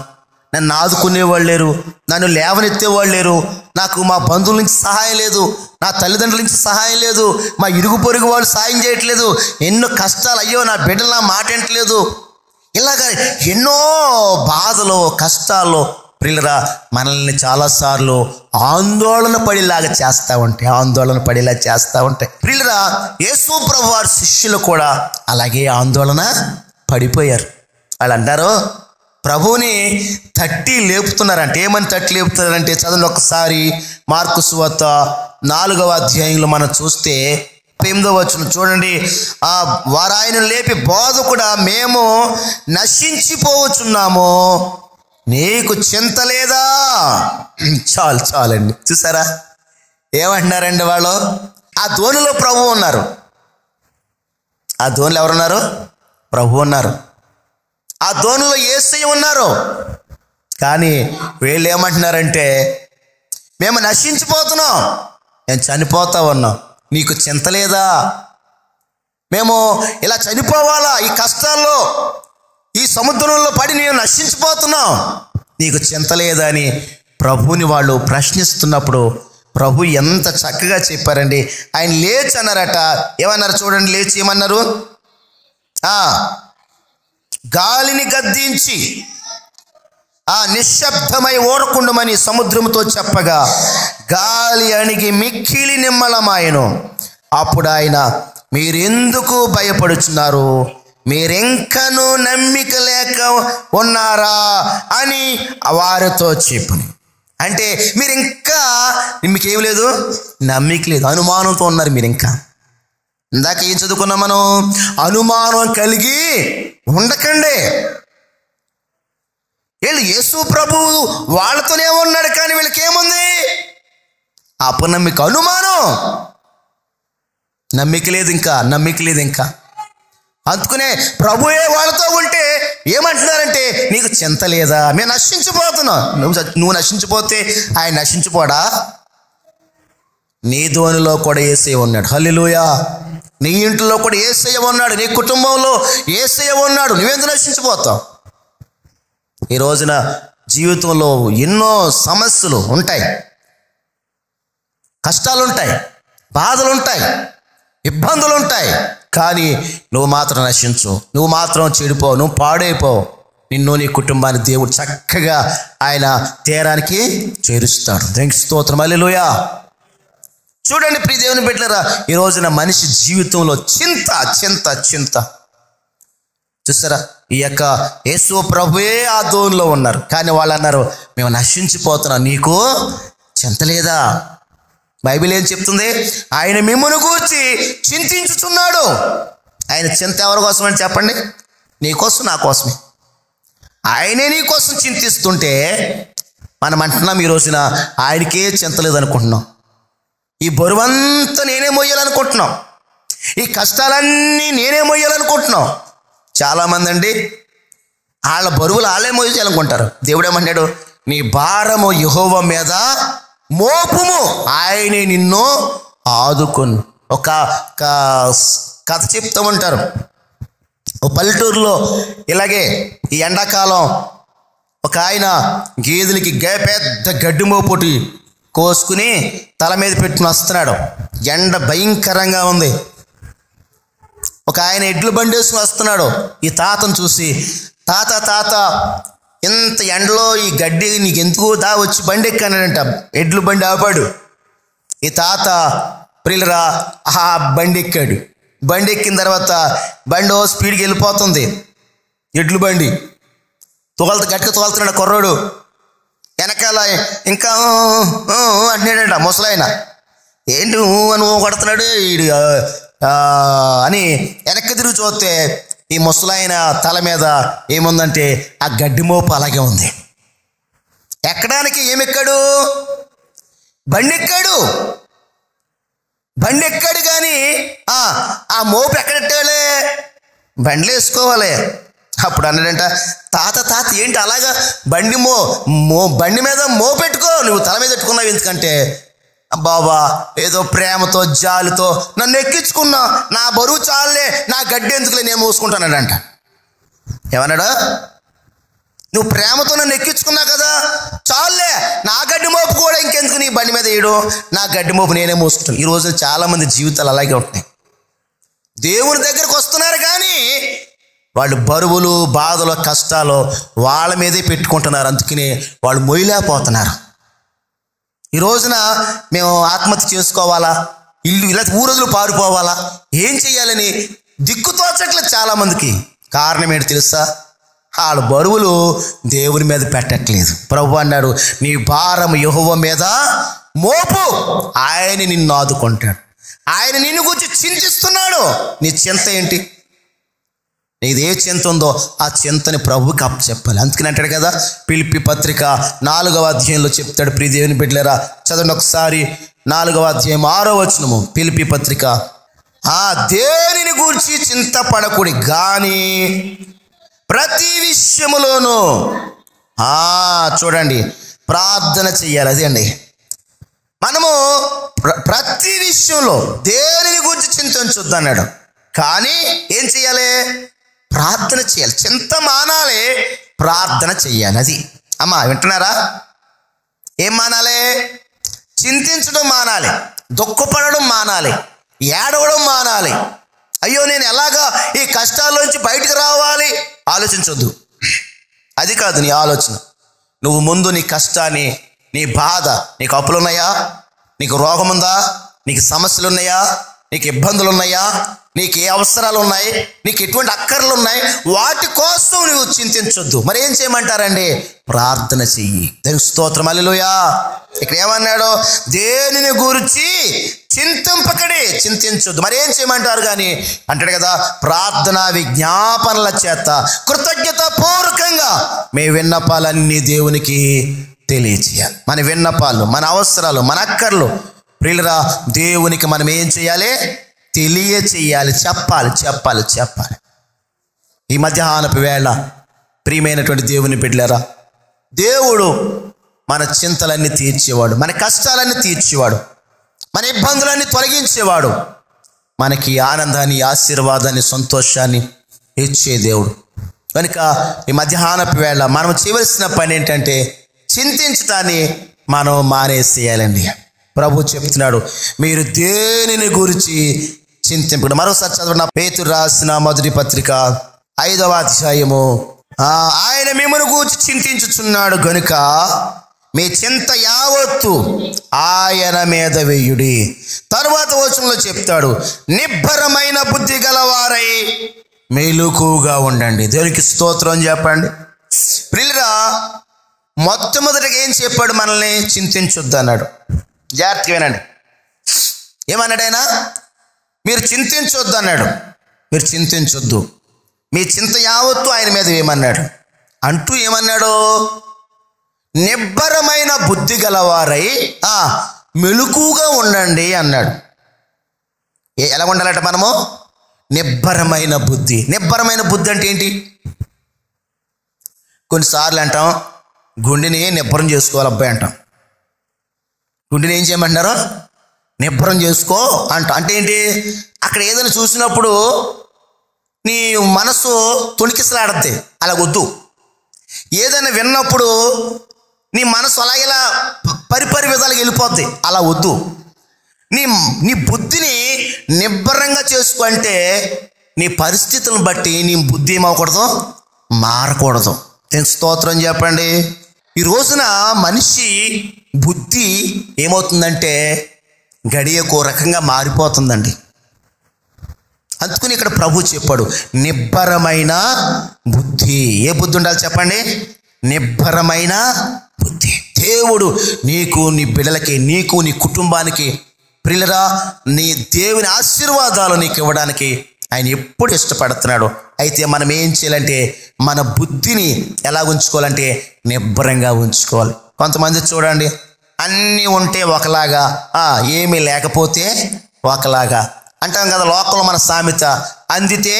నన్ను ఆదుకునేవాళ్ళు లేరు, నన్ను లేవనెత్తేవాళ్ళు లేరు, నాకు మా బంధువుల నుంచి సహాయం లేదు, నా తల్లిదండ్రుల నుంచి సహాయం లేదు, మా ఇరుగు పొరుగు వాళ్ళు సాయం చేయట్లేదు, ఎన్నో కష్టాలు, అయ్యో నా బిడ్డలు నా మాట వింటలేదు, ఇలాగ ఎన్నో బాధలు, కష్టాల్లో ప్రియులరా మనల్ని చాలాసార్లు ఆందోళన పడేలా చేస్తూ ఉంటాయి. ప్రియులరా, యేసు ప్రభు వారి శిష్యులు కూడా అలాగే ఆందోళన పడిపోయారు. వాళ్ళు అంటారు, ప్రభువుని తట్టి లేపుతున్నారంటే. ఏమని తట్టి లేపుతున్నారంటే చదవండి ఒకసారి మార్కు సువార్త 4వ అధ్యాయంలో మనం చూస్తే 8వ వచనం చూడండి. వారు ఆయన లేపి, బోధకుడా, మేము నశించిపోవచ్చున్నాము, నీకు చింత లేదా? చాలండి. చూసారా ఏమంటున్నారండి వాళ్ళు? ఆ దోణిలో ప్రభు ఉన్నారు. ఆ దోణిలో ఎవరున్నారు? ప్రభు ఉన్నారు. ఆ దోణిలో యేసయ్య ఉన్నారు. కానీ వీళ్ళు ఏమంటున్నారంటే, మేము నశించిపోతున్నాం, మేము చనిపోతా ఉన్నాం, నీకు చింత లేదా? మేము ఇలా చనిపోవాలా? ఈ కష్టాల్లో, ఈ సముద్రంలో పడి నేను నశించిపోతున్నాం, నీకు చింత లేదా అని ప్రభుని వాళ్ళు ప్రశ్నిస్తున్నప్పుడు ప్రభు ఎంత చక్కగా చెప్పారండి. ఆయన లేచి అన్నారట. ఏమన్నారు చూడండి, లేచి ఏమన్నారు? గాలిని గద్దించి నిశ్శబ్దమై ఓడకుండమని సముద్రంతో చెప్పగా గాలి అణిగి మిక్కిలి నిమ్మలమాయెను. అప్పుడు ఆయన, మీరెందుకు భయపడుచున్నారు? మీరింకనూ నమ్మిక లేక ఉన్నారా అని వారితో చెప్పుని. అంటే మీరు ఇంకా, మీకేం లేదు, నమ్మిక లేదు, అనుమానంతో ఉన్నారు మీరు. ఇంకా ఇందాక ఏం చదువుకున్నాం మనం? అనుమానం కలిగి ఉండకండి. వీళ్ళు యేసు ప్రభువు వాళ్ళతోనే ఉన్నాడు, కానీ వీళ్ళకి ఏముంది? అపనమ్మిక, అనుమానం, నమ్మిక లేదు ఇంకా. అందుకనే ప్రభువే వాళ్ళతో ఉంటే ఏమంటున్నారంటే, నీకు చింత లేదా? మేము నశించిపోతున్నాం. నువ్వు నశించిపోతే ఆయన నశించిపోడా? నీ ధోనిలో కూడా యేసయ్య ఉన్నాడు. హల్లెలూయా. నీ ఇంట్లో కూడా యేసయ్య ఉన్నాడు, నీ కుటుంబంలో యేసయ్య ఉన్నాడు. నువ్వెందుకు నశించిపోతావు? ఈ రోజున జీవితంలో ఎన్నో సమస్యలు ఉంటాయి, కష్టాలు ఉంటాయి, బాధలు ఉంటాయి, ఇబ్బందులు ఉంటాయి. కానీ నువ్వు మాత్రం నశించు, నువ్వు మాత్రం చెడిపోవు, నువ్వు పాడైపోవు. నిన్ను నీ కుటుంబాన్ని దేవుడు చక్కగా ఆయన తీరానికి చేరుస్తాడు. దేవునికి స్తోత్రం. హల్లెలూయా. చూడండి ప్రియ దేవుని బిడ్డలారా, ఈ రోజున మనిషి జీవితంలో చింత చూసారా? ఈ యొక్క యేసు ప్రభువే ఆ ధోనిలో ఉన్నారు, కానీ వాళ్ళు అన్నారు, మేము నశించిపోతున్నాం, నీకు చింత లేదా? బైబిల్ ఏం చెప్తుంది? ఆయన మిమ్మును గూర్చి చింతించుచున్నాడు. ఆయన చింత ఎవరి కోసం అని చెప్పండి? నీకోసం, నా కోసమే. ఆయనే నీ కోసం చింతిస్తుంటే మనం అంటున్నాం ఈ రోజున ఆయనకే చింత లేదనుకుంటున్నాం. ఈ బరువంతా నేనే మోయాలనుకుంటున్నాం, ఈ కష్టాలన్నీ నేనే మోయాలనుకుంటున్నాం. చాలామంది అండి వాళ్ళ బరువులు వాళ్ళే మోయాలనుకుంటారు. దేవుడు ఏమన్నాడు? నీ భారము యెహోవా మీద మోపుము, ఆయనే నిన్ను ఆదుకొను. ఒక కథ చెప్తూ ఉంటారు. ఒక పల్లెటూరులో ఇలాగే ఈ ఎండాకాలం ఒక ఆయన గేదెలకి పెద్ద గడ్డి మోపుటి కోసుకుని తల మీద పెట్టుకుని వస్తున్నాడు. ఎండ భయంకరంగా ఉంది. ఒక ఆయన ఎడ్లు బండి వేసుకుని వస్తున్నాడు. ఈ తాతను చూసి, తాత ఇంత ఎండలో ఈ గడ్డి నీకు ఎందుకు వచ్చి బండి ఎక్కానంట. ఎడ్లు బండి ఆపాడు. ఈ తాత ప్రియులరా ఆ బండి ఎక్కాడు. బండి ఎక్కిన తర్వాత బండి స్పీడ్కి వెళ్ళిపోతుంది. ఎడ్లు బండి గట్టిగా తోలుతున్నాడు కుర్రోడు. వెనకాల ఇంకా అంటున్నాడంట ముసలాయన. ఏంటి అని కొడుతున్నాడు అని వెనక్కి తిరిగి చూస్తే ఈ ముసలాయన తల మీద ఏముందంటే ఆ గడ్డి మోపు అలాగే ఉంది. ఎక్కడానికి ఏమెక్కాడు? బండి ఎక్కాడు కానీ ఆ మోపు ఎక్కడెట్టాలే? బండిలో వేసుకోవాలి. అప్పుడు అన్నాడంట, తాత ఏంటి అలాగా బండి మీద పెట్టుకో, నువ్వు తల మీద పెట్టుకున్నావు ఎందుకంటే? బాబా ఏదో ప్రేమతో జాలితో నన్ను ఎక్కించుకున్నా, నా బరువు చాలే, నా గడ్డి ఎందుకులే, నేను మోసుకుంటానంట. ఏమన్నాడు? నువ్వు ప్రేమతో నన్ను ఎక్కించుకున్నావు కదా, చాలే, నా గడ్డి మోపు కూడా ఇంకెందుకు నీ బండి మీద వేయడం, నా గడ్డి మోపు నేనే మోసుకుంటాను. ఈ రోజు చాలామంది జీవితాలు అలాగే ఉంటాయి. దేవుని దగ్గరకు వస్తున్నారు కానీ వాళ్ళు బరువులు, బాధలు, కష్టాలు వాళ్ళ మీదే పెట్టుకుంటున్నారు. అందుకనే వాళ్ళు మొయ్యలేకపోతున్నారు. ఈ రోజున మేము ఆత్మహత్య చేసుకోవాలా, ఇలా ఊరొదులు పారిపోవాలా, ఏం చెయ్యాలని దిక్కు తోచట్లేదు చాలామందికి. కారణం ఏంటి తెలుసా? వాళ్ళ బరువులు దేవుని మీద పెట్టట్లేదు. ప్రభు అన్నాడు, నీ భారం యెహోవా మీద మోపు, ఆయన నిన్ను ఆదుకుంటాడు. ఆయన నిన్ను గురించి చింతిస్తున్నాడు. నీ చింత ఏంటి? నీదే చింత ఉందో ఆ చింతని ప్రభువుకి అప్పచెప్పాలి. అందుకని అంటాడు కదా, ఫిలిప్పీ పత్రిక 4వ అధ్యాయంలో చెప్తాడు. ప్రియ దేవుని బిడ్డలారా చదవండి ఒకసారి. 4వ అధ్యాయం 6వ వచనము. ఫిలిప్పీ పత్రిక. దేనిని గూర్చి చింతపడకుడి గాని ప్రతి విషయములోనూ చూడండి ప్రార్థన చెయ్యాలి. అదే అండి, మనము ప్రతి విషయంలో దేనిని గురించి చింతించొద్దు అన్నాడు. కానీ ఏం చెయ్యాలి? ప్రార్థన చేయాలి. చింత మానాలి, ప్రార్థన చెయ్యాలి. అది అమ్మా వింటున్నారా? ఏం మానాలి? చింతించడం మానాలి, దుఃఖపడడం మానాలి, ఏడవడం మానాలి. అయ్యో నేను ఎలాగా ఈ కష్టాల్లోంచి బయటకు రావాలి ఆలోచించొద్దు. అది కాదు నీ ఆలోచన. నువ్వు ముందు నీ కష్టాన్ని, నీ బాధ, నీకు అప్పులు ఉన్నాయా, నీకు రోగం ఉందా, నీకు సమస్యలు ఉన్నాయా, నీకు ఇబ్బందులు ఉన్నాయా, నీకు ఏ అవసరాలు ఉన్నాయి, నీకు ఎటువంటి అక్కర్లు ఉన్నాయి, వాటి కోసం నువ్వు చింతించొద్దు. మరి ఏం చేయమంటారండి? ప్రార్థన చెయ్యి. దేవునికి స్తోత్రం, హల్లెలూయా. ఇక్కడ ఏమన్నాడు? దేనిని గురించి చింతింపకడే, చింతించొద్దు. మరి ఏం చేయమంటారు కానీ అంటాడు కదా, ప్రార్థన విజ్ఞాపనల చేత కృతజ్ఞత పూర్వకంగా మీ విన్నపాలన్నీ దేవునికి తెలియచేయాలి. మన విన్నపాలు, మన అవసరాలు, మన అక్కర్లు ప్రియులరా దేవునికి మనం ఏం చేయాలి? తెలియచేయాలి, చెప్పాలి చెప్పాలి చెప్పాలి. ఈ మధ్యాహ్నపు వేళ ప్రియమైనటువంటి దేవుని బిడ్డలారా, దేవుడు మన చింతలన్నీ తీర్చేవాడు, మన కష్టాలన్నీ తీర్చేవాడు, మన ఇబ్బందులన్నీ తొలగించేవాడు, మనకి ఆనందాన్ని, ఆశీర్వాదాన్ని, సంతోషాన్ని ఇచ్చే దేవుడు. కనుక ఈ మధ్యాహ్నపు వేళ మనం చేయవలసిన పని ఏంటంటే చింతించటాన్ని మనం మానేసేయాలండి. ప్రభు చెప్తున్నాడు, మీరు దేనిని గురించి చింతింపడు. మరోసారి చదవండి. పేతురు రాసిన మొదటి పత్రిక 5వ అధ్యాయము. ఆయన మిమ్మల్ని గూర్చి చింతించుచున్నాడు గనుక మీ చింత యావత్తు ఆయన మీద వేయుడి. తరువాత వచనంలో చెప్తాడు, నిబ్బరమైన బుద్ధి గలవారై మెలకువగా ఉండండి. దేవునికి స్తోత్రం చెప్పండి. ప్రియులరా, మొట్టమొదటిగా ఏం చెప్పాడు? మనల్ని చింతించొద్దు అన్నాడు. జాగ్రత్తగా వినండి. ఏమన్నాడు ఆయన? మీరు చింతించొద్దు అన్నాడు. మీరు చింతించొద్దు, మీ చింత యావత్తు ఆయన మీద ఏమన్నాడు అంటూ ఏమన్నాడు? నిబ్బరమైన బుద్ధి గలవారై మెలకువగా ఉండండి అన్నాడు. ఎలా ఉండాలంట మనము? నిబ్బరమైన బుద్ధి. నిబ్బరమైన బుద్ధి అంటే ఏంటి? కొన్నిసార్లు అంటాం గుండెని నిబ్బరం చేసుకోవాలి అబ్బాయి అంటాం. గుండెని ఏం చేయమంటున్నారు? నిబ్బరం చేసుకో అంట. అంటే ఏంటి? అక్కడ ఏదైనా చూసినప్పుడు నీ మనసు తొణికిసలాడద్ది, అలా వద్దు. ఏదైనా విన్నప్పుడు నీ మనసు అలాగేలా పరిపరి విధాలుగా వెళ్ళిపోద్ది, అలా వద్దు. నీ బుద్ధిని నిబ్బరంగా చేసుకుంటే నీ పరిస్థితులను బట్టి నీ బుద్ధి ఏమవకూడదు, మారకూడదు. నేను స్తోత్రం చెప్పండి. ఈ రోజున మనిషి బుద్ధి ఏమవుతుందంటే గడియకో రకంగా మారిపోతుందండి. అందుకని ఇక్కడ ప్రభు చెప్పాడు, నిబ్బరమైన బుద్ధి. ఏ బుద్ధి ఉండాలి చెప్పండి? నిబ్బరమైన బుద్ధి. దేవుడు నీకు, నీ బిడ్డలకి, నీకు, నీ కుటుంబానికి ప్రియులరా నీ దేవుని ఆశీర్వాదాలు నీకు ఇవ్వడానికి ఆయన ఎప్పుడు ఇష్టపడుతున్నాడు. అయితే మనం ఏం చేయాలంటే మన బుద్ధిని ఎలా ఉంచుకోవాలంటే నిబ్బరంగా ఉంచుకోవాలి. కొంతమంది చూడండి, అన్నీ ఉంటే ఒకలాగా, ఏమీ లేకపోతే ఒకలాగా అంటాం కదా. లోకంలో మన సామెత, అందితే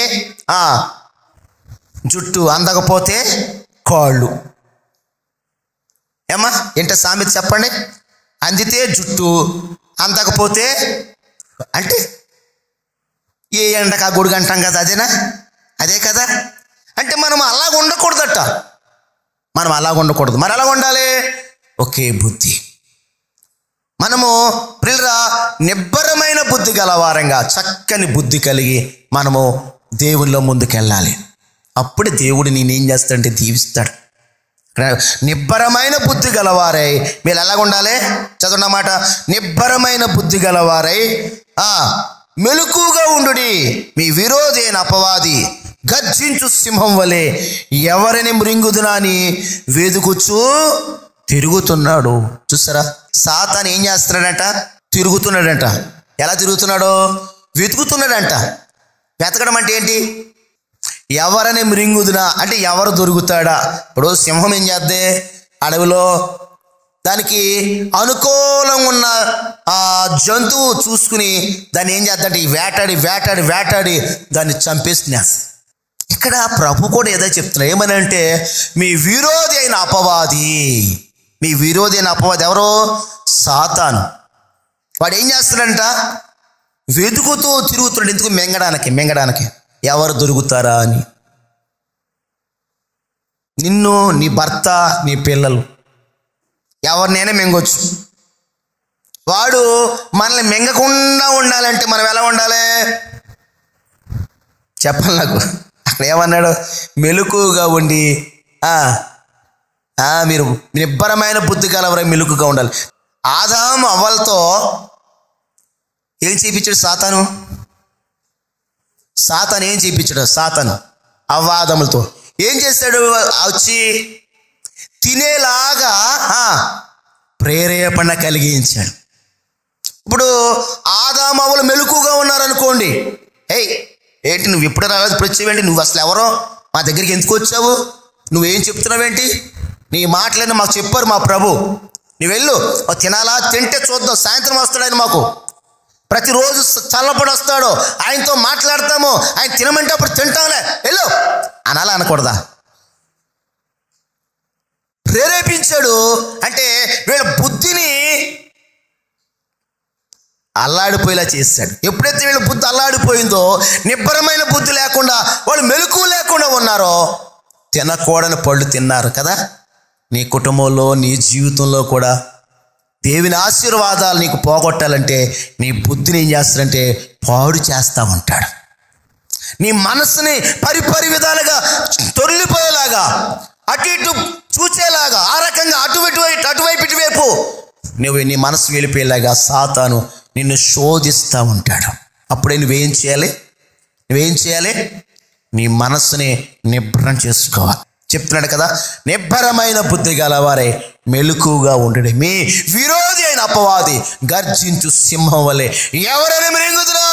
జుట్టు, అందకపోతే కాళ్ళు. ఏమా ఏంటో సామెత చెప్పండి? అందితే జుట్టు, అందకపోతే అంటే ఏ ఎండక గొడుగు అంటాం కదా, అదేనా? అదే కదా. అంటే మనం అలాగ ఉండకూడదట. మనం అలాగ ఉండకూడదు. మరి ఎలా ఉండాలి? ఒకే బుద్ధి. మనము ప్రియులరా నిబ్బరమైన బుద్ధి గలవారంగా, చక్కని బుద్ధి కలిగి మనము దేవునిలో ముందుకెళ్ళాలి. అప్పుడు దేవుడు నేనేం చేస్తాడంటే దీవిస్తాడు. నిబ్బరమైన బుద్ధి గలవారై మీరు ఎలాగ ఉండాలి? చదువున్నమాట, నిబ్బరమైన బుద్ధి గలవారై మెలకువగా ఉండుడి. మీ విరోధి అయిన అపవాది గర్జించు సింహం వలె ఎవరిని మృంగుదునా అని వెదుకుచూ తిరుగుతున్నాడు. చూసారా, సాతాను ఏం చేస్తున్నాడంట? తిరుగుతున్నాడంట. ఎలా తిరుగుతున్నాడో? వెతుకుతున్నాడంట. వెతకడం అంటే ఏంటి? ఎవరని మృంగుదునా అంటే ఎవరు దొరుకుతాడా. ఇప్పుడు సింహం ఏం చేద్దే? అడవిలో దానికి అనుకూలంగా ఉన్న ఆ జంతువు చూసుకుని దాన్ని ఏం చేద్దంటే వేటాడి వేటాడి వేటాడి దాన్ని చంపేస్తున్నా. ఇక్కడ ప్రభు కూడా ఏదో చెప్తున్నా, ఏమని అంటే మీ విరోధి అయిన అపవాది. మీ విరోధి అయిన అపవాది ఎవరో? సాతాను. వాడు ఏం చేస్తాడంట? వెతుకుతూ తిరుగుతున్నాడు. ఎందుకు? మింగడానికి ఎవరు దొరుకుతారా అని. నిన్ను, నీ భర్త, నీ పిల్లలు ఎవరినైనా మింగొచ్చు. వాడు మనల్ని మింగకుండా ఉండాలంటే మనం ఎలా ఉండాలి చెప్పాలి నాకు. అక్కడ ఏమన్నాడు? మెలకుగా ఉండి మీరు నిబ్బరమైన బుద్ధి కలవరై మెలకుగా ఉండాలి. ఆదాము అవ్వలతో ఏం చేయించాడు సాతాను? సాతాను ఏం చేయించాడు? సాతాను అవ్వాదములతో ఏం చేశాడు? వచ్చి తినేలాగా ప్రేరేపణ కలిగించాడు. ఇప్పుడు ఆదామవ్వలు మెలకుగా ఉన్నారనుకోండి, ఏంటి నువ్వు ఎప్పుడు రాలేదు, ఇప్పుడు వచ్చావేంటి, నువ్వు అసలు ఎవరో, మా దగ్గరికి ఎందుకు వచ్చావు, నువ్వేం చెప్తున్నావేంటి, నీ మాటలన్నీ మాకు చెప్పారు మా ప్రభు, నువ్వు వెళ్ళు తినాలా, తింటే చూద్దాం, సాయంత్రం వస్తాడు ఆయన, మాకు ప్రతిరోజు చల్లపడి వస్తాడు, ఆయనతో మాట్లాడతాము, ఆయన తినమంటే అప్పుడు తింటాంలే, వెళ్ళు అనాలా అనకూడదా? ప్రేరేపించాడు అంటే వీళ్ళ బుద్ధిని అల్లాడిపోయేలా చేశాడు. ఎప్పుడైతే వీళ్ళ బుద్ధి అల్లాడిపోయిందో, నిబ్బరమైన బుద్ధి లేకుండా, వాళ్ళు మెలకువ లేకుండా ఉన్నారో, తినకూడని పళ్ళు తిన్నారు కదా. నీ కుటుంబంలో, నీ జీవితంలో కూడా దేవుని ఆశీర్వాదాలు నీకు పోగొట్టాలంటే నీ బుద్ధిని ఏం చేస్తాడంటే పాడు చేస్తూ ఉంటాడు. నీ మనసుని పరిపరి విధాలుగా తొలిపోయేలాగా, అటు ఇటు చూచేలాగా, ఆ రకంగా అటువైపు ఇటువైపు నువ్వు నీ మనసు వెళ్ళిపోయేలాగా సాతాను నిన్ను శోధిస్తూ ఉంటాడు. అప్పుడే నువ్వేం చేయాలి? నీ మనసుని నిబ్బరం చేసుకోవాలి. చెప్తున్నాడు కదా, నిబ్బరమైన బుద్ధి గలవారే మెలకుగా ఉండడే, మీ విరోధి అయిన అపవాది గర్జించు సింహం వలె ఎవరైనా మృంగుదురా.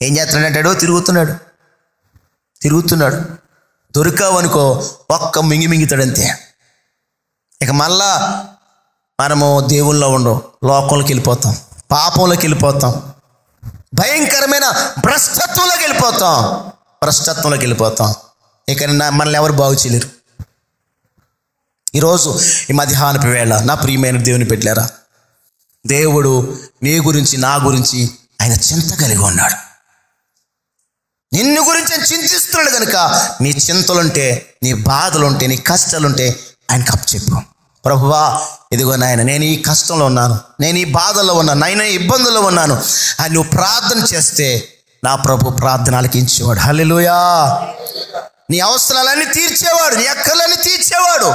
ఏం చేస్తున్నాడంటాడు? తిరుగుతున్నాడు. దొరికావనుకో ఒక్క మింగితాడంతే. ఇక మళ్ళా మనము దేవుల్లో ఉండవు, లోకంలోకి వెళ్ళిపోతాం, పాపంలోకి వెళ్ళిపోతాం, భయంకరమైన భ్రష్టత్వంలోకి వెళ్ళిపోతాం. ఇక మనల్ని ఎవరు బాగు చేయలేరు. ఈరోజు ఈ మధ్యాహ్నపు వేళ నా ప్రియమైన దేవుని పెట్టారా, దేవుడు నీ గురించి, నా గురించి ఆయన చింత కలిగి ఉన్నాడు. నిన్ను గురించి ఆయన చింతిస్తున్నాడు కనుక నీ చింతలుంటే, నీ బాధలుంటే, నీ కష్టాలుంటే ఆయనకు అప్పచెప్పు. ప్రభువా, ఇదిగో నాయన, నేను ఈ కష్టంలో ఉన్నాను, నేను ఈ బాధల్లో ఉన్నాను, నేను ఈ ఇబ్బందుల్లో ఉన్నాను అని నువ్వు ప్రార్థన చేస్తే నా ప్రభు ప్రార్థన ఆలకించేవాడు. హల్లెలూయా. నీ అవసరాలన్నీ తీర్చేవాడు, నీ అక్కర్లన్నీ తీర్చేవాడు,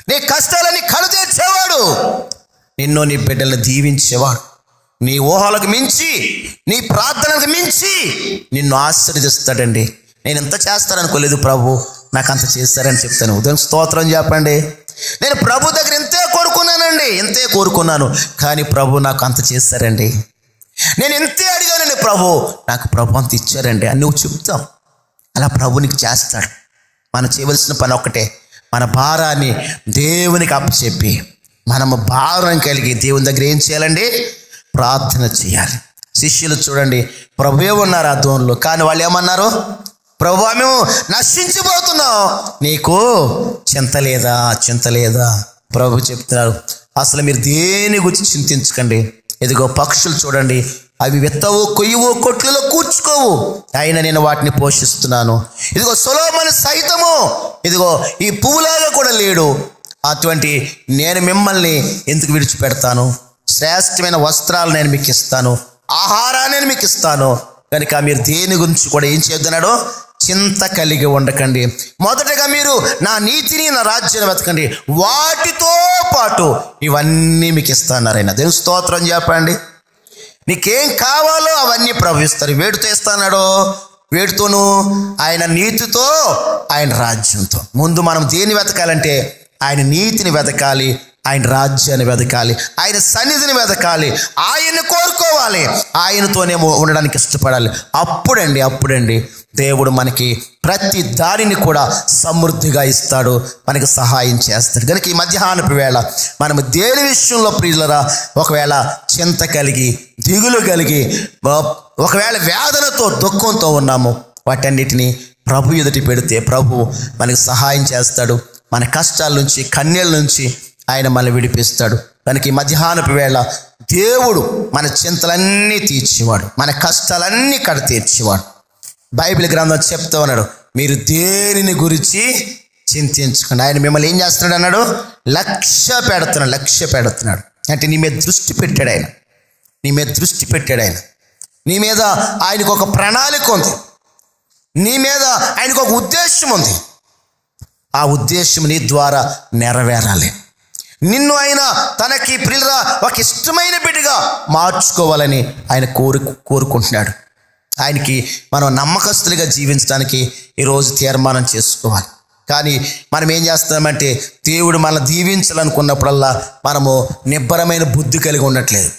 నీ కష్టాలన్నీ కడుతీర్చేవాడు, నిన్ను నీ బిడ్డలను దీవించేవాడు. నీ ఊహలకు మించి, నీ ప్రార్థనలకు మించి నిన్ను ఆశీర్వదిస్తాడండి. నేను ఎంత చేస్తాననుకోలేదు ప్రభు, నాకు అంత చేస్తారని చెప్తాను. ఉదయం స్తోత్రం చెప్పండి. నేను ప్రభు దగ్గర ఇంతే కోరుకున్నాను, కానీ ప్రభు నాకు అంత చేస్తారండి. నేను ఇంతే అడిగానండి ప్రభు, నాకు ప్రభు అంత ఇచ్చారండి అని నువ్వు చెప్తావు. అలా ప్రభు నీకు చేస్తాడు. మనం చేయవలసిన పని ఒక్కటే, మన భారాన్ని దేవునికి అప్పచెప్పి, మనము భారం కలిగి దేవుని దగ్గర ఏం చేయాలండి? ప్రార్థన చేయాలి. శిష్యులు చూడండి, ప్రభువే ఉన్నారు ఆ దోణిలో, కానీ వాళ్ళు ఏమన్నారు? ప్రభువా, మేము నశించిపోతున్నాం, నీకు చింత లేదా? ప్రభు చెప్తున్నారు, అసలు మీరు దేని గురించి చింతించకండి. ఇదిగో పక్షులు చూడండి, అవి విత్తవు, కొయ్యవు, కొట్లలో కూర్చుకోవు, అయినా నేను వాటిని పోషిస్తున్నాను. ఇదిగో సొలొమోను సైతము ఇదిగో ఈ పువ్వులాగా కూడా లేడు, అటువంటి నేను మిమ్మల్ని ఎందుకు విడిచిపెడతాను? శ్రేష్టమైన వస్త్రాలు నేను మీకు ఇస్తాను, ఆహారాన్ని నేను మీకు ఇస్తాను, కనుక మీరు దేని గురించి కూడా ఏం చేద్దున్నాడో చింత కలిగి ఉండకండి. మొదటగా మీరు నా నీతిని, నా రాజ్యాన్ని వెతకండి, వాటితో పాటు ఇవన్నీ మీకు ఇస్తాన్నారు. ఆయన దేవుని స్తోత్రం చెప్పండి. నీకేం కావాలో అవన్నీ ప్రభు ఇస్తారు. వేడితో ఇస్తాన్నాడో, వేడితోనూ ఆయన నీతితో, ఆయన రాజ్యంతో. ముందు మనం దేన్ని వెతకాలంటే ఆయన నీతిని వెతకాలి, ఆయన రాజ్యాన్ని వెతకాలి, ఆయన సన్నిధిని వెతకాలి, ఆయన్ని కోరుకోవాలి, ఆయనతోనే ఉండడానికి ఇష్టపడాలి. అప్పుడండి దేవుడు మనకి ప్రతి దానిని కూడా సమృద్ధిగా ఇస్తాడు, మనకి సహాయం చేస్తాడు. కనుక ఈ మధ్యాహ్నపు వేళ మనము దేని విషయంలో ప్రియులరా ఒకవేళ చింత కలిగి, దిగులు కలిగి, ఒకవేళ వేదనతో, దుఃఖంతో ఉన్నాము, వాటన్నిటిని ప్రభు ఎదుటి పెడితే ప్రభు మనకి సహాయం చేస్తాడు. మన కష్టాల నుంచి, కన్నీళ్ళ నుంచి ఆయన మనల్ని విడిపిస్తాడు. దానికి మధ్యాహ్నపు వేళ దేవుడు మన చింతలన్నీ తీర్చేవాడు, మన కష్టాలన్నీ కడతీర్చేవాడు. బైబిల్ గ్రంథం చెప్తా ఉన్నాడు, మీరు దేనిని గురించి చింతించకండి. ఆయన మిమ్మల్ని ఏం చేస్తున్నాడు అన్నాడు? లక్ష్య పెడుతున్నాడు. అంటే నీ మీద దృష్టి పెట్టాడు ఆయన, నీ మీద ఆయనకు ఒక ప్రణాళిక ఉంది, నీ మీద ఆయనకు ఒక ఉద్దేశం ఉంది. ఆ ఉద్దేశం నీ ద్వారా నెరవేరాలి. నిన్ను ఆయన తనకి ప్రియులరా ఒక ఇష్టమైన బిడ్డగా మార్చుకోవాలని ఆయన కోరుకుంటున్నాడు. ఆయనకి మనం నమ్మకస్తులుగా జీవించడానికి ఈరోజు తీర్మానం చేసుకోవాలి. కానీ మనం ఏం చేస్తామంటే దేవుడు మనల్ని దీవించాలనుకున్నప్పుడల్లా మనము నిబ్బరమైన బుద్ధి కలిగి ఉండట్లేదు.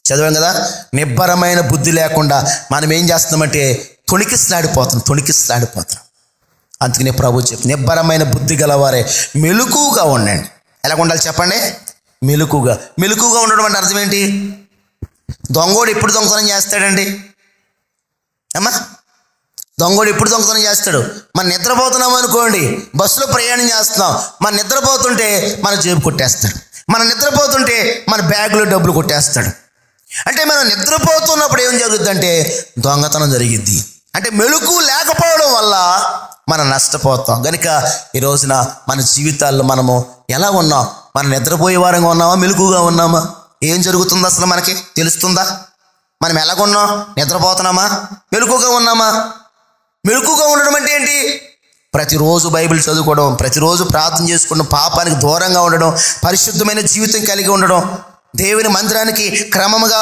చదివాం కదా, నిబ్బరమైన బుద్ధి లేకుండా మనం ఏం చేస్తామంటే తొణికిస్తాడిపోతాం. అందుకనే ప్రభు చెప్పి నిబ్బరమైన బుద్ధి గలవారే మెలకువగా ఉండండి. ఎలా ఉండాలి చెప్పండి? మెలకువగా ఉండడం అంటే అర్థం ఏంటి? దొంగోడు ఎప్పుడు దొంగతనం చేస్తాడండి? దొంగోడు ఎప్పుడు దొంగతనం చేస్తాడు? మనం నిద్రపోతున్నాం అనుకోండి, బస్సులో ప్రయాణం చేస్తున్నాం, మనం నిద్రపోతుంటే మన జేబు కొట్టేస్తాడు, మనం నిద్రపోతుంటే మన బ్యాగులో డబ్బులు కొట్టేస్తాడు. అంటే మనం నిద్రపోతున్నప్పుడు ఏం జరుగుద్దంటే దొంగతనం జరిగిద్ది. అంటే మెలకువ లేకపోవడం వల్ల మనం నష్టపోతాం. కనుక ఈ రోజున మన జీవితాల్లో మనము ఎలా ఉన్నాం? మనం నిద్రపోయే వారంగా ఉన్నామా, మెలకువగా ఉన్నామా? ఏం జరుగుతుందో అసలు మనకి తెలుస్తుందా? మనం ఎలాగున్నాం? నిద్రపోతున్నామా, మెలకువగా ఉన్నామా? మెలకువగా ఉండడం అంటే ఏంటి? ప్రతిరోజు బైబిల్ చదువుకోవడం, ప్రతిరోజు ప్రార్థన చేసుకోవడం, పాపానికి దూరంగా ఉండడం, పరిశుద్ధమైన జీవితం కలిగి ఉండడం, దేవుని మందిరానికి క్రమముగా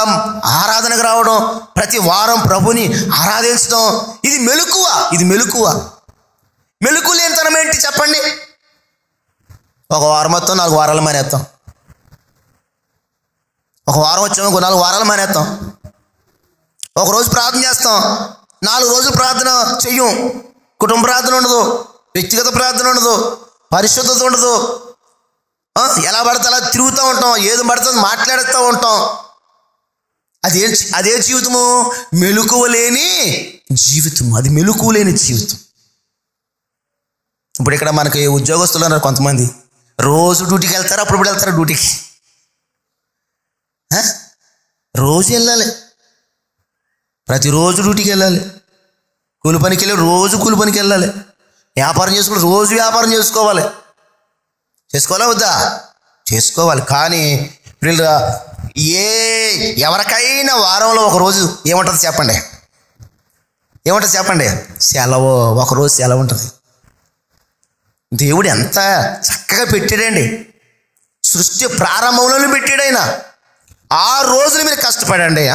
ఆరాధనకు రావడం, ప్రతి వారం ప్రభుని ఆరాధించడం, ఇది మెలకువ. మెలకువ లేనితనం ఏంటి చెప్పండి? ఒక వారం మొత్తం 4 వారాలు మానేస్తాం. ఒక వారం వచ్చాము 4 వారాలు మానేస్తాం. ఒకరోజు ప్రార్థన చేస్తాం, 4 రోజులు ప్రార్థన చెయ్యం. కుటుంబ ప్రార్థన ఉండదు, వ్యక్తిగత ప్రార్థన ఉండదు, పరిశుద్ధత ఉండదు. ఎలా పడితే అలా తిరుగుతూ ఉంటాం, ఏది పడుతుంది మాట్లాడుతూ ఉంటాం. అదే జీవితము? మెలకువ లేని జీవితము. అది మెలకువ లేని జీవితం. ఇప్పుడు ఇక్కడ మనకి ఉద్యోగస్తులు ఉన్నారు కొంతమంది, రోజు డ్యూటీకి వెళ్తారు, అప్పుడు వెళ్తారు డ్యూటీకి. రోజు వెళ్ళాలి, ప్రతిరోజు డ్యూటీకి వెళ్ళాలి, కూలి పనికి వెళ్ళి రోజు కూలి పనికి వెళ్ళాలి, వ్యాపారం చేసుకుంటే రోజు వ్యాపారం చేసుకోవాలా వద్దా? చేసుకోవాలి. కానీ వీళ్ళు ఎవరికైనా వారంలో ఒక రోజు ఏముంటుంది చెప్పండి? సెలవు. ఒకరోజు సెలవు ఉంటుంది. దేవుడు ఎంత చక్కగా పెట్టాడండి. సృష్టి ప్రారంభంలోనే పెట్టాడు ఆయన. 6 రోజులు మీరు కష్టపడండి,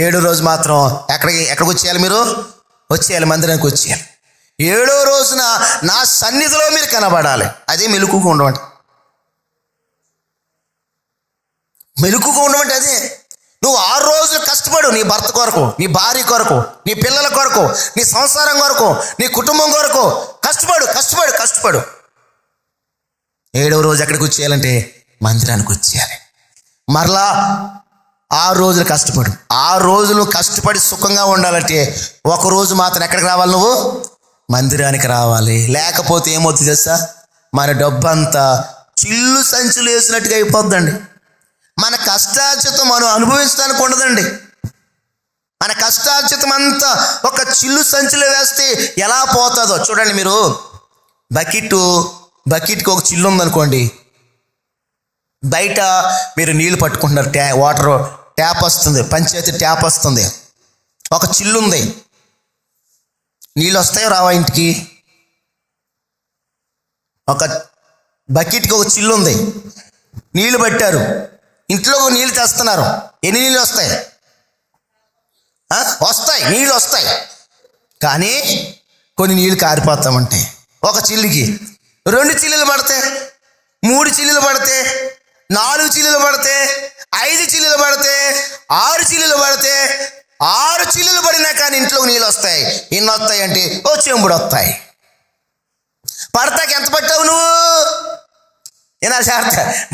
7వ రోజు మాత్రం ఎక్కడికి వచ్చేయాలి? మీరు వచ్చేయాలి, మందిరానికి వచ్చేయాలి. 7వ రోజున నా సన్నిధిలో మీరు కనబడాలి. అదే మెలకువగా ఉండమంటే. అదే. నువ్వు 6 రోజులు కష్టపడు, నీ భర్త కొరకు, నీ భార్య కొరకు, నీ పిల్లల కొరకు, నీ సంసారం కొరకు, నీ కుటుంబం కొరకు కష్టపడు. 7వ రోజు ఎక్కడికి వచ్చేయాలంటే మందిరానికి వచ్చేయాలి. మరలా 6 రోజులు కష్టపడు. 6 రోజులు కష్టపడి సుఖంగా ఉండాలంటే ఒక రోజు మాత్రం ఎక్కడికి రావాలి? నువ్వు మందిరానికి రావాలి. లేకపోతే ఏమవుతుంది తెలుసా? మన డబ్బు అంతా చిల్లు సంచులు వేసినట్టుగా అయిపోద్దండి. మన కష్టార్జితం మనం అనుభవించడానికి ఉండదండి. మన కష్టార్జితం అంతా ఒక చిల్లు సంచులు వేస్తే ఎలా పోతుందో చూడండి. మీరు బకెట్కి ఒక చిల్లు ఉందనుకోండి, బయట మీరు నీళ్ళు పట్టుకుంటున్నారు, వాటర్ ట్యాప్ వస్తుంది, పంచాయతీ ట్యాప్ వస్తుంది, ఒక చిల్లు ఉంది, నీళ్ళు వస్తాయో రావా ఇంటికి? ఒక బకెట్కి ఒక చిల్లు ఉంది, నీళ్ళు పట్టారు, ఇంట్లో నీళ్ళు తెస్తున్నారు, ఎన్ని నీళ్ళు వస్తాయి? నీళ్ళు వస్తాయి, కానీ కొన్ని నీళ్ళు కారిపోతామంటాయి. ఒక చిల్లుకి 2 చిల్లులు పడితే, 3 చిల్లులు పడితే, 4 చిల్లులు పడితే, 5 చిల్లులు పడితే, 6 చిల్లులు పడితే, 6 చిల్లులు పడినా కానీ ఇంట్లోకి నీళ్ళు వస్తాయి. ఎన్ని వస్తాయి అంటే ఓ చెంబుడు వస్తాయి. పడతాకి ఎంత పట్టావు నువ్వు?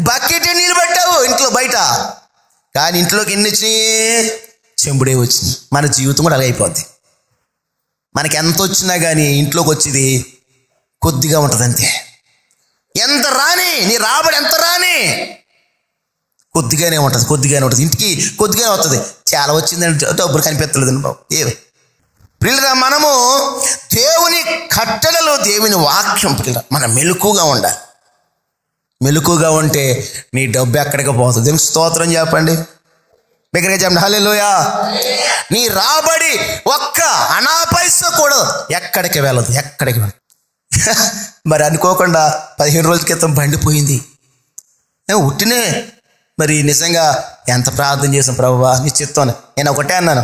బకెట్ నీళ్ళు పట్టావు ఇంట్లో బయట, కానీ ఇంట్లోకి ఎన్ని వచ్చినాయి? చెంబుడే వచ్చినాయి. మన జీవితం కూడా అలాగే అయిపోద్ది. మనకి ఎంత వచ్చినా కానీ ఇంట్లోకి వచ్చేది కొద్దిగా ఉంటుంది అంతే. ఎంత రాని నీ రాబడి ఎంత రాని కొద్దిగానే ఉంటుంది. ఇంటికి కొద్దిగానే వస్తుంది. చాలా వచ్చిందంటే డబ్బులు కనిపించలేదండి బాబు. పిల్లరా, మనము దేవుని కట్టడలో దేవుని వాక్యం పిల్లరా మనం మెలకుగా ఉండాలి. మెలకుగా ఉంటే నీ డబ్బు ఎక్కడికి పోతుంది? దీనికి స్తోత్రం చెప్పండి, బిగ్గరగా చెప్పండి హల్లెలూయా. నీ రాబడి ఒక్క అనా పైసా కూడా ఎక్కడికి వెళ్ళదు. మరి అనుకోకుండా 15 రోజుల క్రితం బండి పోయింది. ఉట్టినే మరి నిజంగా ఎంత ప్రార్థన చేసాం ప్రభువా నీ చిత్తం. నేను ఒకటే అన్నాను,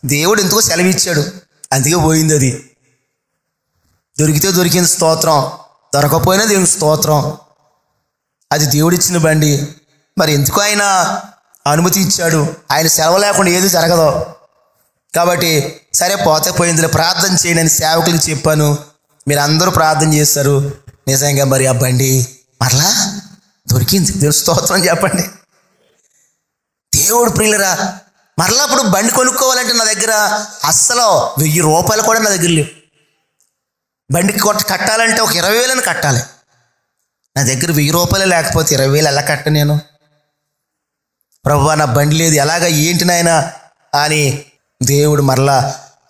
దేవుడు ఎందుకో సెలవు ఇచ్చాడు, అందుకే పోయింది. అది దొరికితే దొరికింది స్తోత్రం, దొరకపోయినా దేవునికి స్తోత్రం. అది దేవుడిచ్చిన బండి, మరి ఎందుకు ఆయన అనుమతి ఇచ్చాడు? ఆయన సెలవు లేకుండా ఏది జరగదు. కాబట్టి సరే పోతే పోయిందిలే, ప్రార్థన చేయండి అని సేవకులకు చెప్పాను. మీరు అందరూ ప్రార్థన చేస్తారు. నిజంగా మరి ఆ బండి మరలా దొరికింది. దేవుని స్తోత్రం చెప్పండి. దేవుడు ప్రియులరా, మరలా అప్పుడు బండి కొనుక్కోవాలంటే నా దగ్గర అస్సలు 1000 రూపాయలు కూడా నా దగ్గర లేవు. బండికి కట్టాలంటే ఒక 20,000 కట్టాలి. నా దగ్గర 1000 రూపాయలు లేకపోతే 20,000 ఎలా కట్ట నేను? ప్రభువా నా బండి లేదు, ఎలాగా ఏంటి నాయనా అని దేవుడు మరలా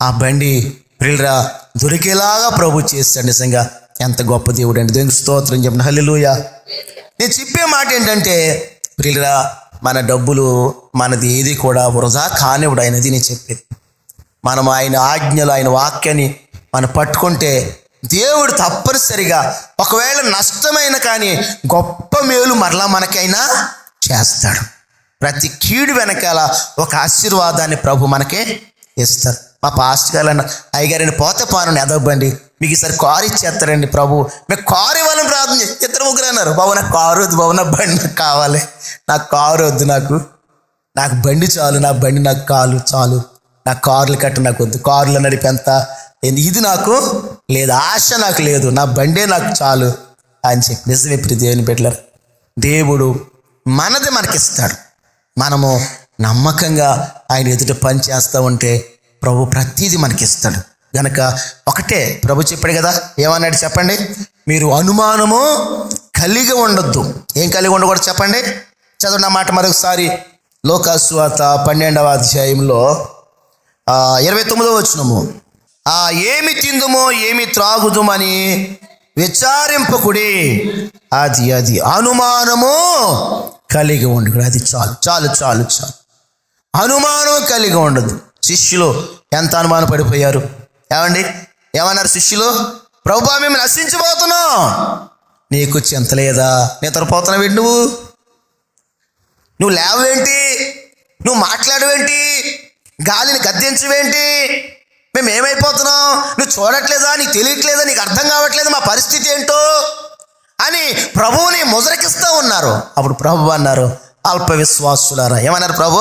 ఆ బండి ప్రియులరా దొరికేలాగా ప్రభు చేస్తాడు. నిజంగా ఎంత గొప్ప దేవుడు అండి. దేవునికి స్తోత్రం చెప్పండి. హల్లెలూయా. నేను చెప్పే మాట ఏంటంటే ప్రియులరా, మన డబ్బులు మనది ఏది కూడా వృధా కానివ్వడు ఆయనది. నేను చెప్పేది మనం ఆయన ఆజ్ఞలు, ఆయన వాక్యాన్ని మనం పట్టుకుంటే దేవుడు తప్పనిసరిగా ఒకవేళ నష్టమైన కానీ గొప్ప మేలు మరలా మనకైనా చేస్తాడు. ప్రతి కీడు వెనకాల ఒక ఆశీర్వాదాన్ని ప్రభు మనకే ఇస్తారు. మా పాస్టర్ గారు అన్న, అయ్యగారిని పోతే పాను ఎదవ్వండి, మీకు ఈసారి కారు ఇచ్చేస్తారండి ప్రభు, మేము కారు ఇవ్వాలని ప్రార్థన చేసి 2-3 అన్నారు. బాబు నాకు కారు వద్దు బాబు, నా బండి నాకు కావాలి, నాకు కారు వద్దు, నాకు బండి చాలు, నా బండి నాకు చాలు, నాకు కార్లు కట్ట నాకు వద్దు, కార్లు నడిపేంత ఇది నాకు లేదు, ఆశ నాకు లేదు, నా బండే నాకు చాలు అని చెప్పి. నిజమే ప్రియ దేవుని బిడ్డలారా, దేవుడు మనది మనకిస్తాడు. మనము నమ్మకంగా ఆయన ఎదుట పని చేస్తూ ఉంటే ప్రభు ప్రతిదీ మనకిస్తాడు. గనక ఒకటే ప్రభు చెప్పాడు కదా, ఏమన్నాడు చెప్పండి? మీరు అనుమానము కలిగి ఉండొద్దు. ఏం కలిగి ఉండకూడదు చెప్పండి? చదవండి ఆ మాట మరొకసారి. లూకా సువార్త 12వ అధ్యాయంలో 29వ వచనము. ఏమి తిందుమో ఏమి త్రాగుదుమని విచారింపకుడి, అది అనుమానము కలిగి ఉండదు. అది చాలు. అనుమానం కలిగి ఉండదు. శిష్యులు ఎంత అనుమానం పడిపోయారు ఏమండి? ఏమన్నారు శిష్యులు? ప్రభువా మేము నశించిపోతున్నాం, నీకు చింత లేదా? నిద్రపోతున్నావేంటి నువ్వు లేవేంటి? నువ్వు మాట్లాడవేంటి? గాలిని గద్దించవేంటి? మేము ఏమైపోతున్నాం? నువ్వు చూడట్లేదా? నీకు తెలియట్లేదా? నీకు అర్థం కావట్లేదు మా పరిస్థితి ఏంటో అని ప్రభువుని ముజరకిస్తూ ఉన్నారు. అప్పుడు ప్రభు అన్నారు, అల్ప విశ్వాసులారా. ఏమన్నారు ప్రభు?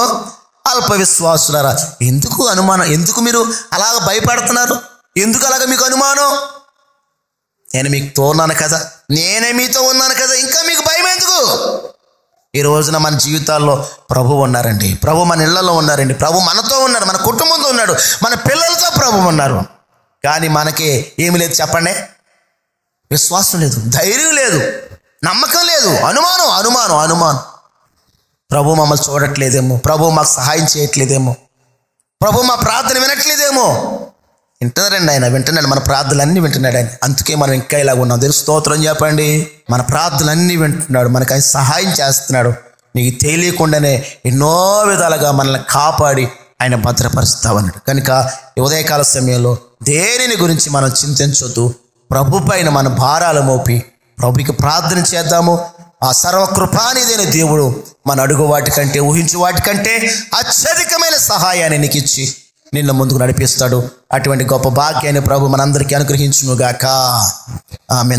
అల్ప విశ్వాసులారా, ఎందుకు అనుమానం? ఎందుకు మీరు అలాగ భయపడుతున్నారు? ఎందుకు అలాగ మీకు అనుమానం? నేను మీకు తోన్నాను కదా, నేనే మీతో ఉన్నాను కదా, ఇంకా మీకు భయం ఎందుకు? ఈ రోజున మన జీవితాల్లో ప్రభు ఉన్నారండి. ప్రభు మన ఇళ్లలో ఉన్నారండి. ప్రభు మనతో ఉన్నాడు, మన కుటుంబంతో ఉన్నాడు, మన పిల్లలతో ప్రభు ఉన్నారు. కానీ మనకి ఏమి లేదు చెప్పండి? విశ్వాసం లేదు, ధైర్యం లేదు, నమ్మకం లేదు, అనుమానం. ప్రభు మమ్మల్ని చూడట్లేదేమో, ప్రభు మాకు సహాయం చేయట్లేదేమో, ప్రభు మా ప్రార్థన వినట్లేదేమో. వింటున్నారండి ఆయన, వింటున్నాడు మన ప్రార్థనలన్నీ వింటున్నాడు ఆయన. అందుకే మనం ఇంకా ఇలాగ ఉన్నాం. దేవుని స్తోత్రం చెప్పండి. మన ప్రార్థనలన్నీ వింటున్నాడు, మనకు ఆయన సహాయం చేస్తున్నాడు. నీకు తెలియకుండానే ఎన్నో విధాలుగా మనల్ని కాపాడి ఆయన భద్రపరుస్తామన్నాడు. కనుక ఈ ఉదయకాల సమయంలో దేనిని గురించి మనం చింతించొద్దు. ప్రభు పైన మన భారాలు మోపి ప్రభుకి ప్రార్థన చేద్దాము. ఆ సర్వకృపానిదైన దేవుడు మన అడుగు వాటికంటే, ఊహించు వాటికంటే అత్యధికమైన సహాయాన్ని నీకు ఇచ్చి నిన్ను ముందుకు నడిపిస్తాడు. అటువంటి గొప్ప భాగ్యాన్ని ప్రభు మనందరికీ అనుగ్రహించునుగాక. ఆమేన్.